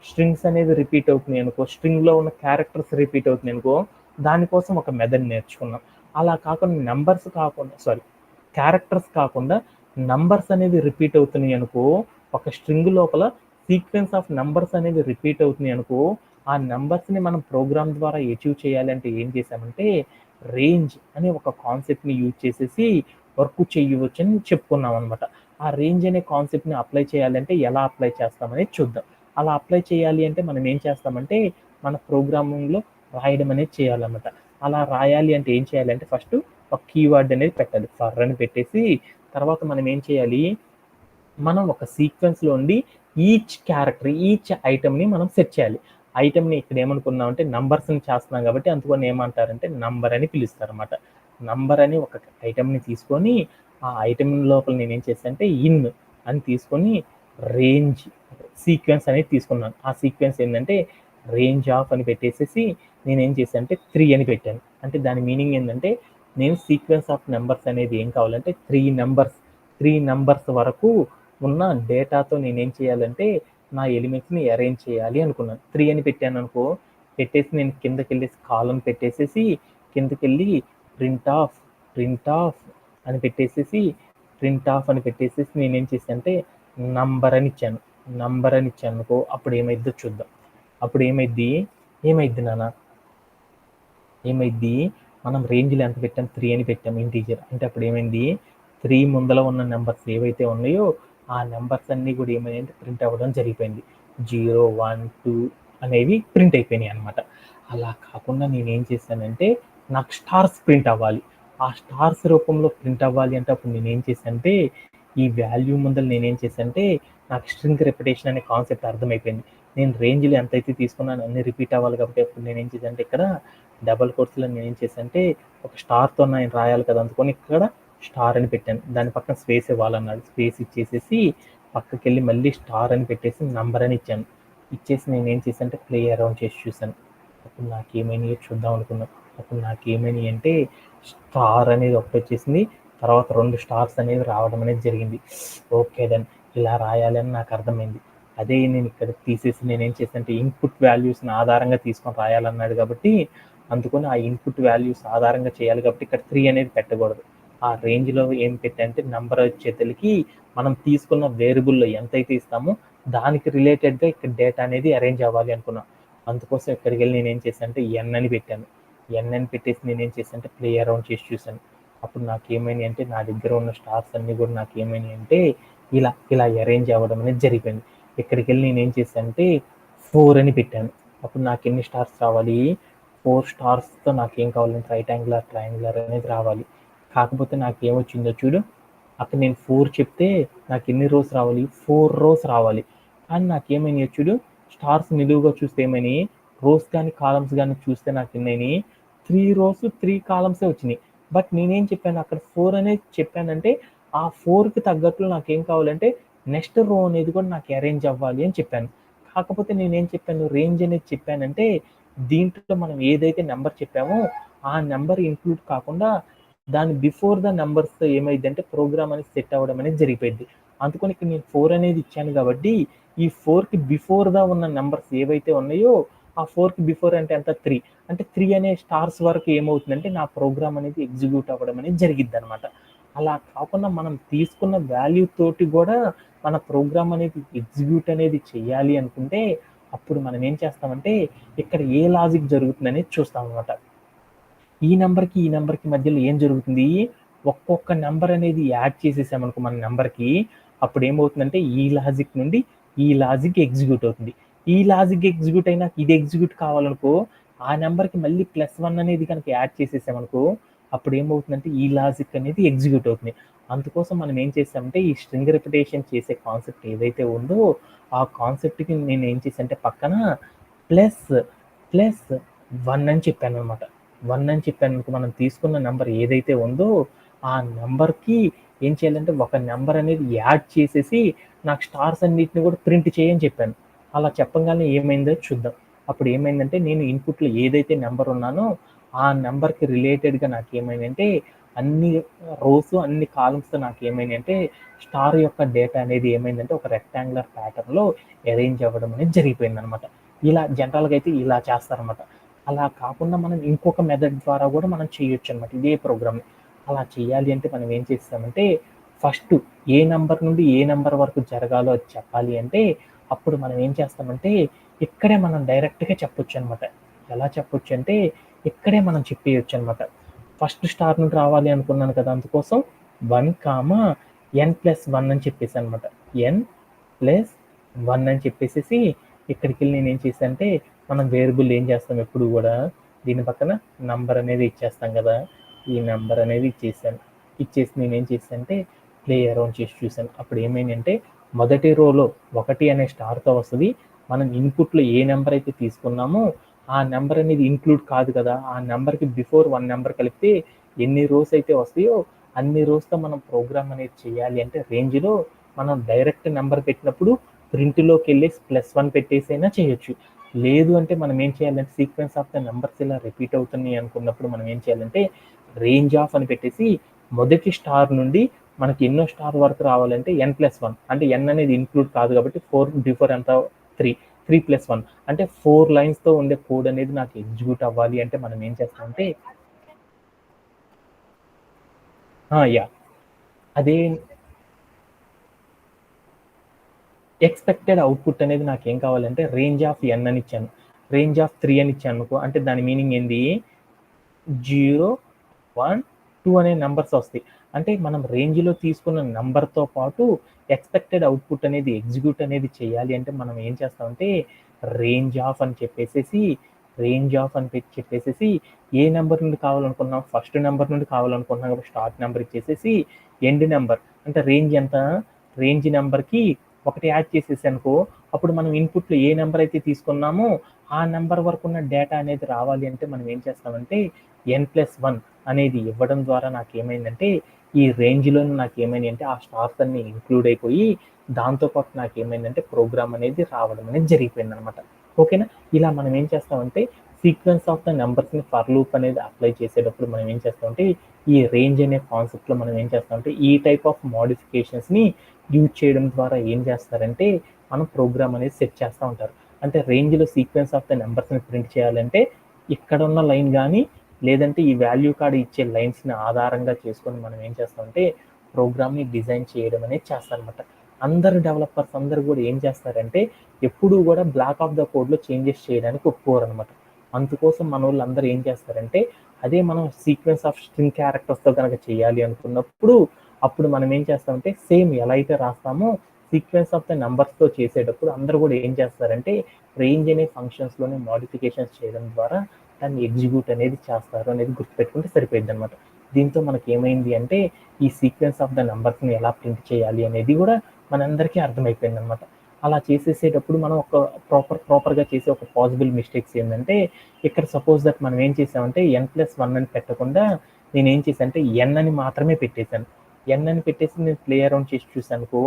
Speaker 1: స్ట్రింగ్స్ అనేవి రిపీట్ అవుతున్నాయి అనుకో, స్ట్రింగ్లో ఉన్న క్యారెక్టర్స్ రిపీట్ అవుతున్నాయి అనుకో, దానికోసం ఒక మెథడ్ నేర్చుకున్నాం. అలా కాకుండా క్యారెక్టర్స్ కాకుండా నంబర్స్ అనేవి రిపీట్ అవుతున్నాయి అనుకో, ఒక స్ట్రింగ్ లోపల సీక్వెన్స్ ఆఫ్ నంబర్స్ అనేవి రిపీట్ అవుతున్నాయి అనుకో, ఆ నెంబర్స్ని మనం ప్రోగ్రామ్ ద్వారా అచీవ్ చేయాలంటే ఏం చేసామంటే రేంజ్ అనే ఒక కాన్సెప్ట్ని యూజ్ చేసేసి వర్క్ చేయవచ్చు అని చెప్పుకున్నాం అనమాట. ఆ రేంజ్ అనే కాన్సెప్ట్ని అప్లై చేయాలంటే ఎలా అప్లై చేస్తామనేది చూద్దాం. అలా అప్లై చేయాలి అంటే మనం ఏం చేస్తామంటే మన ప్రోగ్రామింగ్లో రాయడం అనేది చేయాలన్నమాట. అలా రాయాలి అంటే ఏం చేయాలంటే ఫస్ట్ ఒక కీవర్డ్ అనేది పెట్టాలి. ఫర్ అని పెట్టేసి తర్వాత మనం ఏం చేయాలి, మనం ఒక సీక్వెన్స్లో ఉండి ఈచ్ ఐటమ్ని మనం సెట్ చేయాలి. ఐటమ్ని ఇక్కడ ఏమనుకున్నామంటే నంబర్స్ని చేస్తున్నాం కాబట్టి అందుకని ఏమంటారంటే నంబర్ అని పిలుస్తారు అనమాట. నంబర్ అని ఒక ఐటమ్ని తీసుకొని ఆ ఐటమ్ లోపల నేనేం చేశానంటే ఇన్ అని తీసుకొని రేంజ్ సీక్వెన్స్ అనేది తీసుకున్నాను. ఆ సీక్వెన్స్ ఏంటంటే రేంజ్ ఆఫ్ అని పెట్టేసేసి నేనేం చేశాను అంటే 3 అని పెట్టాను. అంటే దాని మీనింగ్ ఏంటంటే నేను సీక్వెన్స్ ఆఫ్ నెంబర్స్ అనేది ఏం కావాలంటే 3 నెంబర్స్ వరకు ఉన్న డేటాతో నేనేం చేయాలంటే నా ఎలిమెంట్స్ని అరేంజ్ చేయాలి అనుకున్నాను. 3 అని పెట్టాను అనుకో, పెట్టేసి నేను కిందకి వెళ్ళేసి కాలం పెట్టేసేసి కిందకి వెళ్ళి ప్రింట్ ఆఫ్ అని పెట్టేసేసి నేనేం చేశానంటే నంబర్ అని ఇచ్చాను అనుకో, అప్పుడు ఏమైద్దో చూద్దాం. అప్పుడు ఏమైద్ది నాన్న, ఏమైద్ది మనం రేంజ్లో ఎంత పెట్టాం, 3 అని పెట్టాం ఇంటీజర్. అంటే అప్పుడు ఏమైంది 3 ముందర ఉన్న నెంబర్స్ ఏవైతే ఉన్నాయో ఆ నెంబర్స్ అన్నీ కూడా ఏమైందంటే ప్రింట్ అవ్వడం జరిగిపోయింది. 0, 1, 2 అనేవి ప్రింట్ అయిపోయినాయి అనమాట. అలా కాకుండా నేనేం చేశానంటే నాకు స్టార్స్ ప్రింట్ అవ్వాలి. ఆ స్టార్స్ రూపంలో ప్రింట్ అవ్వాలి అంటే అప్పుడు నేనేం చేశానంటే ఈ వాల్యూ ముందర నేనేం చేశానంటే నాకు స్ట్రింగ్ రిపిటేషన్ అనే కాన్సెప్ట్ అర్థమైపోయింది. నేను రేంజ్లో ఎంతైతే తీసుకున్నాను అన్ని రిపీట్ అవ్వాలి కాబట్టి అప్పుడు నేనేం చేశానంటే ఇక్కడ డబల్ కోర్స్లో నేనేం చేశానంటే ఒక స్టార్తో నేను రాయాలి కదా, అందుకొని ఇక్కడ స్టార్ అని పెట్టాను. దాని పక్కన స్పేస్ ఇవ్వాలన్నాడు. స్పేస్ ఇచ్చేసేసి పక్కకి వెళ్ళి మళ్ళీ స్టార్ అని పెట్టేసి నంబర్ అని ఇచ్చాను. ఇచ్చేసి నేనేం చేశానంటే ప్లే అరౌండ్ చేసి చూశాను. అప్పుడు నాకేమైనాయో చూద్దాం అనుకున్నాను. అప్పుడు నాకేమైనాయి అంటే స్టార్ అనేది ఒకటి వచ్చేసింది, తర్వాత 2 స్టార్స్ అనేవి రావడం అనేది జరిగింది. ఓకే దెన్ ఇలా రాయాలని నాకు అర్థమైంది. అదే నేను ఇక్కడ తీసేసి నేనేం చేశానంటే ఇన్పుట్ వాల్యూస్ని ఆధారంగా తీసుకొని రాయాలన్నాడు కాబట్టి అందుకని ఆ ఇన్పుట్ వాల్యూస్ ఆధారంగా చేయాలి కాబట్టి ఇక్కడ 3 అనేది పెట్టకూడదు. ఆ రేంజ్లో ఏం పెట్టంటే నెంబర్ వచ్చేతలకి మనం తీసుకున్న వేరియబుల్లో ఎంతైతే ఇస్తామో దానికి రిలేటెడ్గా ఇక్కడ డేటా అనేది అరేంజ్ అవ్వాలి అనుకున్నాను. అందుకోసం ఇక్కడికి వెళ్ళి నేనేం చేశానంటే ఎన్ అని పెట్టాను. ఎన్ అని పెట్టేసి నేనేం చేశానంటే ప్లే అరౌండ్ చేసి చూశాను. అప్పుడు నాకేమైనాయి అంటే నా దగ్గర ఉన్న స్టార్స్ అన్నీ కూడా నాకేమైనాయి అంటే ఇలా అరేంజ్ అవ్వడం అనేది జరిగిపోయింది. ఇక్కడికి వెళ్ళి నేనేం చేశానంటే 4 అని పెట్టాను. అప్పుడు నాకు ఎన్ని స్టార్స్ రావాలి, 4 స్టార్స్తో నాకేం కావాలంటే రైట్ ట్రయాంగులర్ అనేది రావాలి. కాకపోతే నాకేమొచ్చిందో చూడు, అక్కడ నేను 4 చెప్తే నాకు ఎన్ని రోస్ రావాలి, 4 రోస్ రావాలి. కానీ నాకేమైనాయో చూడు, స్టార్స్ నిలువుగా చూస్తే ఏమైనాయి రోస్ కానీ కాలమ్స్ కానీ చూస్తే నాకు ఎన్ని 3 రోస్ 3 కాలమ్సే వచ్చినాయి. బట్ నేనేం చెప్పాను అక్కడ 4 అనేది చెప్పానంటే ఆ 4కి తగ్గట్లు నాకేం కావాలంటే నెక్స్ట్ రో అనేది కూడా నాకు అరేంజ్ అవ్వాలి అని చెప్పాను. కాకపోతే నేనేం చెప్పాను రేంజ్ అనేది చెప్పానంటే దీంట్లో మనం ఏదైతే నెంబర్ చెప్పామో ఆ నెంబర్ ఇంక్లూడ్ కాకుండా దాని బిఫోర్ ద నెంబర్స్తో ఏమైందంటే ప్రోగ్రామ్ అనేది సెట్ అవ్వడం అనేది జరిగిపోయింది. అందుకని ఇక్కడ నేను 4 అనేది ఇచ్చాను కాబట్టి ఈ 4కి బిఫోర్గా ఉన్న నెంబర్స్ ఏవైతే ఉన్నాయో ఆ 4కి బిఫోర్ అంటే ఎంత 3 అంటే 3 అనే స్టార్స్ వరకు ఏమవుతుందంటే నా ప్రోగ్రామ్ అనేది ఎగ్జిక్యూట్ అవ్వడం అనేది జరిగిద్ది అనమాట. అలా కాకుండా మనం తీసుకున్న వాల్యూ తోటి కూడా మన ప్రోగ్రామ్ అనేది ఎగ్జిక్యూట్ అనేది చేయాలి అనుకుంటే అప్పుడు మనం ఏం చేస్తామంటే ఇక్కడ ఏ లాజిక్ జరుగుతుంది అనేది చూస్తాం అనమాట. ఈ నెంబర్కి మధ్యలో ఏం జరుగుతుంది ఒక్కొక్క నెంబర్ అనేది యాడ్ చేసేసామనుకో మన నెంబర్కి అప్పుడు ఏమవుతుందంటే ఈ లాజిక్ నుండి ఈ లాజిక్ ఎగ్జిక్యూట్ అవుతుంది. ఈ లాజిక్ ఎగ్జిక్యూట్ అయినా ఇది ఎగ్జిక్యూట్ కావాలనుకో ఆ నెంబర్కి మళ్ళీ +1 అనేది కనుక యాడ్ చేసేసామనుకో అప్పుడు ఏమవుతుందంటే ఈ లాజిక్ అనేది ఎగ్జిక్యూట్ అవుతుంది. అందుకోసం మనం ఏం చేసామంటే ఈ స్ట్రింగ్ రిపిటేషన్ చేసే కాన్సెప్ట్ ఏదైతే ఉందో ఆ కాన్సెప్ట్కి నేను ఏం చేశానంటే పక్కన +1 అని చెప్పాను అనమాట. 1 అని చెప్పాను అనుకో మనం తీసుకున్న నెంబర్ ఏదైతే ఉందో ఆ నెంబర్కి ఏం చేయాలంటే ఒక నెంబర్ అనేది యాడ్ చేసేసి నాకు స్టార్స్ అన్నిటిని కూడా ప్రింట్ చేయని చెప్పాను. అలా చెప్పగానే ఏమైందో చూద్దాం. అప్పుడు ఏమైందంటే నేను ఇన్పుట్లో ఏదైతే నెంబర్ ఉన్నానో ఆ నెంబర్కి రిలేటెడ్గా నాకు ఏమైందంటే అన్ని రోస్ అన్ని కాలమ్స్తో నాకు ఏమైందంటే స్టార్ యొక్క డేటా అనేది ఏమైందంటే ఒక రెక్టాంగులర్ ప్యాటర్న్లో అరేంజ్ అవ్వడం అనేది జరిగిపోయింది అనమాట. ఇలా జనరల్గా అయితే ఇలా చేస్తారనమాట. అలా కాకుండా మనం ఇంకొక మెథడ్ ద్వారా కూడా మనం చేయొచ్చు అనమాట ఇదే ప్రోగ్రామ్ని. అలా చేయాలి అంటే మనం ఏం చేస్తామంటే ఫస్ట్ ఏ నెంబర్ నుండి ఏ నెంబర్ వరకు జరగాలో అది చెప్పాలి అంటే అప్పుడు మనం ఏం చేస్తామంటే ఇక్కడే మనం డైరెక్ట్గా చెప్పొచ్చు అనమాట. ఎలా చెప్పొచ్చు అంటే ఇక్కడే మనం చెప్పేయచ్చు అనమాట. ఫస్ట్ స్టార్ నుండి రావాలి అనుకున్నాను కదా అందుకోసం 1, n+1 అని చెప్పేసి అనమాట. n+1 అని చెప్పేసి ఇక్కడికి వెళ్ళి నేను ఏం చేశాను అంటే మనం వేరియబుల్ ఏం చేస్తాం ఎప్పుడు కూడా దీని పక్కన నంబర్ అనేది ఇచ్చేస్తాం కదా ఈ నెంబర్ అనేది ఇచ్చేసి నేను ఏం చేశాను అంటే ప్లే అరౌండ్ చేసి చూశాను. అప్పుడు ఏమైందంటే మొదటి రోలో 1 అనే స్టార్తో వస్తుంది. మనం ఇన్పుట్లో ఏ నెంబర్ అయితే తీసుకున్నామో ఆ నెంబర్ అనేది ఇంక్లూడ్ కాదు కదా ఆ నెంబర్కి బిఫోర్ 1 నెంబర్ కలిపితే ఎన్ని రోస్ అయితే వస్తాయో అన్ని రోస్తో మనం ప్రోగ్రామ్ అనేది చేయాలి అంటే రేంజ్లో మనం డైరెక్ట్ నెంబర్ పెట్టినప్పుడు ప్రింట్లోకి వెళ్ళి +1 పెట్టేసైనా చేయొచ్చు. లేదు అంటే మనం ఏం చేయాలంటే సీక్వెన్స్ ఆఫ్ ద నెంబర్స్ ఇలా రిపీట్ అవుతున్నాయి అనుకున్నప్పుడు మనం ఏం చేయాలంటే రేంజ్ ఆఫ్ అని పెట్టేసి మొదటి స్టార్ నుండి మనకి ఎన్నో స్టార్ వరకు రావాలంటే n+1 అంటే n అనేది ఇంక్లూడ్ కాదు కాబట్టి 4 బిఫోర్ ఎంత 3+1 అంటే 4 లైన్స్తో ఉండే కోడ్ అనేది నాకు ఎగ్జిక్యూట్ అవ్వాలి అంటే మనం ఏం చేస్తామంటే అదే ఎక్స్పెక్టెడ్ అవుట్పుట్ అనేది నాకు ఏం కావాలంటే రేంజ్ ఆఫ్ n అని ఇచ్చాను, రేంజ్ ఆఫ్ 3 అని ఇచ్చాను అనుకో అంటే దాని మీనింగ్ ఏంది 0, 1, 2 అనే నెంబర్స్ వస్తాయి. అంటే మనం రేంజ్లో తీసుకున్న నెంబర్తో పాటు ఎక్స్పెక్టెడ్ అవుట్పుట్ అనేది ఎగ్జిక్యూట్ అనేది చేయాలి అంటే మనం ఏం చేస్తామంటే రేంజ్ ఆఫ్ అని చెప్పేసి ఏ నెంబర్ నుండి కావాలనుకున్నాం ఫస్ట్ నెంబర్ నుండి కావాలనుకుంటున్నాం కాబట్టి స్టార్ట్ నెంబర్ ఇచ్చేసేసి ఎండ్ నెంబర్ అంటే రేంజ్ ఎంత రేంజ్ నెంబర్కి ఒకటి యాడ్ చేసేసి అనుకో అప్పుడు మనం ఇన్పుట్లో ఏ నెంబర్ అయితే తీసుకున్నామో ఆ నెంబర్ వరకు ఉన్న డేటా అనేది రావాలి అంటే మనం ఏం చేస్తామంటే n+1 అనేది ఇవ్వడం ద్వారా నాకు ఏమైందంటే ఈ రేంజ్లో నాకు ఏమైంది అంటే ఆ స్టార్స్ అన్ని ఇంక్లూడ్ అయిపోయి దాంతోపాటు నాకు ఏమైందంటే ప్రోగ్రామ్ అనేది రావడం అనేది జరిగిపోయింది అనమాట. ఓకేనా. ఇలా మనం ఏం చేస్తామంటే సీక్వెన్స్ ఆఫ్ ద నెంబర్స్ని ఫర్ లూప్ అనేది అప్లై చేసేటప్పుడు మనం ఏం చేస్తామంటే ఈ రేంజ్ అనే కాన్సెప్ట్లో మనం ఏం చేస్తామంటే ఈ టైప్ ఆఫ్ మోడిఫికేషన్స్ని యూజ్ చేయడం ద్వారా ఏం చేస్తారంటే మనం ప్రోగ్రామ్ అనేది సెట్ చేస్తూ ఉంటారు. అంటే రేంజ్లో సీక్వెన్స్ ఆఫ్ ద నెంబర్స్ని ప్రింట్ చేయాలంటే ఇక్కడ ఉన్న లైన్ కానీ లేదంటే ఈ వాల్యూ కార్డ్ ఇచ్చే లైన్స్ని ఆధారంగా చేసుకొని మనం ఏం చేస్తామంటే ప్రోగ్రామ్ని డిజైన్ చేయడం అనేది చేస్తారనమాట. అందరు డెవలపర్స్ అందరూ కూడా ఏం చేస్తారంటే ఎప్పుడూ కూడా బ్లాక్ ఆఫ్ ద కోడ్లో చేంజెస్ చేయడానికి ఒప్పుకోరు అనమాట. అందుకోసం మన వాళ్ళు అందరూ ఏం చేస్తారంటే అదే మనం సీక్వెన్స్ ఆఫ్ స్ట్రింగ్ క్యారెక్టర్స్తో కనుక చేయాలి అనుకున్నప్పుడు అప్పుడు మనం ఏం చేస్తామంటే సేమ్ ఎలా అయితే రాస్తామో సీక్వెన్స్ ఆఫ్ ద నెంబర్స్తో చేసేటప్పుడు అందరూ కూడా ఏం చేస్తారంటే రేంజ్ అనే ఫంక్షన్స్లోనే మోడిఫికేషన్స్ చేయడం ద్వారా దాన్ని ఎగ్జిక్యూట్ అనేది చేస్తారు అనేది గుర్తుపెట్టుకుంటే సరిపోయింది అనమాట. దీంతో మనకి ఏమైంది అంటే ఈ సీక్వెన్స్ ఆఫ్ ద నెంబర్స్ని ఎలా ప్రింట్ చేయాలి అనేది కూడా మనందరికీ అర్థమైపోయింది అనమాట. అలా చేసేసేటప్పుడు మనం ఒక ప్రాపర్గా చేసే ఒక పాసిబుల్ మిస్టేక్స్ ఏంటంటే, ఇక్కడ సపోజ్ దట్ మనం ఏం చేసామంటే n+1 అని పెట్టకుండా నేనేం చేశానంటే ఎన్ అని మాత్రమే పెట్టేశాను. ఎన్ అని పెట్టేసి నేను ప్లే అరౌండ్ చేసి చూసానుకో,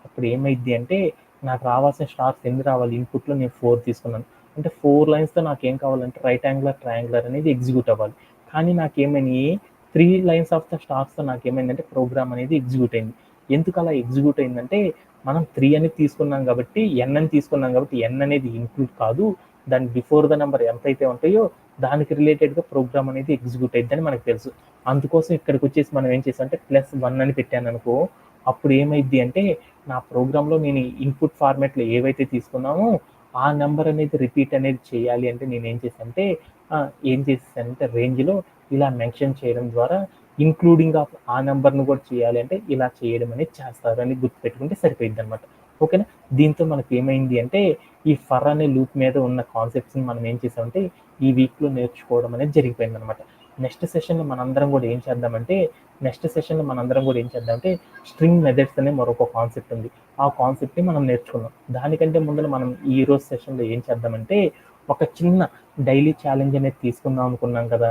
Speaker 1: అప్పుడు ఏమైద్ది అంటే నాకు రావాల్సిన స్టార్స్ ఎన్ని రావాలి, ఇన్పుట్లో నేను 4 తీసుకున్నాను. అంటే 4 లైన్స్‌తో నాకేం కావాలంటే రైట్ యాంగులర్ ట్రయాంగులర్ అనేది ఎగ్జిక్యూట్ అవ్వాలి. కానీ నాకేమైనాయి 3 లైన్స్ ఆఫ్ ద స్టార్స్‌తో నాకేమైందంటే ప్రోగ్రామ్ అనేది ఎగ్జిక్యూట్ అయింది. ఎందుకు అలా ఎగ్జిక్యూట్ అయిందంటే మనం 3 అని తీసుకున్నాం కాబట్టి, ఎన్ అని తీసుకున్నాం కాబట్టి ఎన్ అనేది ఇన్క్లూడ్ కాదు. దాని బిఫోర్ ద నెంబర్ ఎంతైతే ఉంటాయో దానికి రిలేటెడ్‌గా ప్రోగ్రామ్ అనేది ఎగ్జిక్యూట్ అయిద్దని మనకు తెలుసు. అందుకోసం ఇక్కడికొచ్చేసి మనం ఏం చేసామంటే +1 అని పెట్టాననుకో, అప్పుడు ఏమైద్ది అంటే నా ప్రోగ్రామ్‌లో నేను ఇన్పుట్ ఫార్మాట్‌లో ఏవైతే తీసుకున్నామో ఆ నెంబర్ అనేది రిపీట్ అనేది చేయాలి అంటే నేనేం చేశానంటే ఏం చేసేసానంటే రేంజ్‌లో ఇలా మెన్షన్ చేయడం ద్వారా ఇంక్లూడింగ్ ఆఫ్ ఆ నెంబర్‌ని కూడా చేయాలి అంటే ఇలా చేయడం అనేది చేస్తారు అని గుర్తుపెట్టుకుంటే సరిపోయిద్దనమాట. ఓకేనా? దీంతో మనకేమైంది అంటే ఈ ఫర్ అనే లూప్ మీద ఉన్న కాన్సెప్ట్స్‌ని మనం ఏం చేసామంటే ఈ వీక్‌లో నేర్చుకోవడం అనేది జరిగిపోయిందనమాట. నెక్స్ట్ సెషన్‌లో మనందరం కూడా ఏం చేద్దామంటే స్ట్రింగ్ మెథడ్స్ అనే మరొక కాన్సెప్ట్ ఉంది. ఆ కాన్సెప్ట్‌ని మనం నేర్చుకుందాం. దానికంటే ముందల మనం ఈరోజు సెషన్‌లో ఏం చేద్దామంటే ఒక చిన్న డైలీ ఛాలెంజ్ అనేది తీసుకుందాం అనుకున్నాం కదా!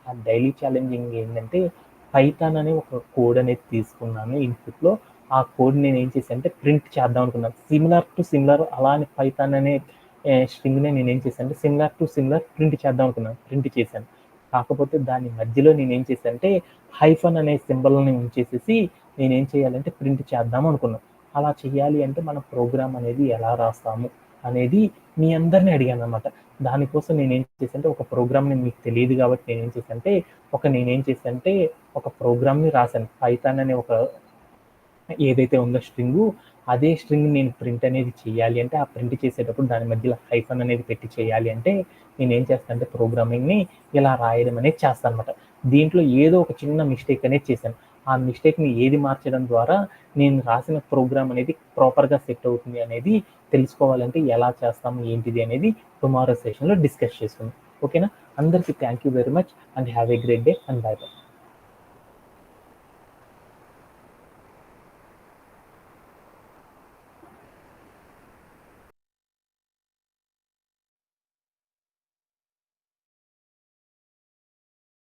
Speaker 1: ఆ డైలీ ఛాలెంజింగ్ ఏంటంటే పైథాన్ అనే ఒక కోడ్ అనేది తీసుకున్నాను ఇన్పుట్‌లో. ఆ కోడ్ నేను ఏం చేశానంటే ప్రింట్ చేద్దాం అనుకున్నాను. సిమిలర్ అలా అని పైథాన్ అనే స్ట్రింగ్‌ని నేనేం చేశానంటే సిమిలర్ ప్రింట్ చేద్దాం అనుకున్నాను. ప్రింట్ చేశాను. కాకపోతే దాని మధ్యలో నేనేం చేశానంటే హైఫన్ అనే సింబల్‌ని ఉంచేసేసి నేనేం చేయాలంటే ప్రింట్ చేద్దాం అనుకున్నాను. అలా చేయాలి అంటే మన ప్రోగ్రామ్ అనేది ఎలా రాస్తాము అనేది మీ అందరిని అడిగాననమాట. దానికోసం నేనేం చేశానంటే ఒక ప్రోగ్రామ్‌ని మీకు తెలీదు కాబట్టి నేనేం చేశానంటే ఒక ప్రోగ్రామ్‌ని రాశాను. పైథాన్ అనే ఒక ఏదైతే ఉందో స్ట్రింగు, అదే స్ట్రింగ్ నేను ప్రింట్ అనేది చేయాలి అంటే, ఆ ప్రింట్ చేసేటప్పుడు దాని మధ్యలో హైఫన్ అనేది పెట్టి చేయాలి అంటే, నేనేం చేస్తానంటే ప్రోగ్రామింగ్‌ని ఇలా రాయడం అనేది చేస్తాననమాట. దీంట్లో ఏదో ఒక చిన్న మిస్టేక్ అనేది చేశాను. ఆ మిస్టేక్‌ని ఏది మార్చడం ద్వారా నేను రాసిన ప్రోగ్రామ్ అనేది ప్రాపర్‌గా సెట్ అవుతుంది అనేది తెలుసుకోవాలంటే ఎలా చేస్తాము, ఏంటిది అనేది టుమారో సెషన్‌లో డిస్కస్ చేసుకుందాం. ఓకేనా? అందరికీ thank you very much and have a great day and by by.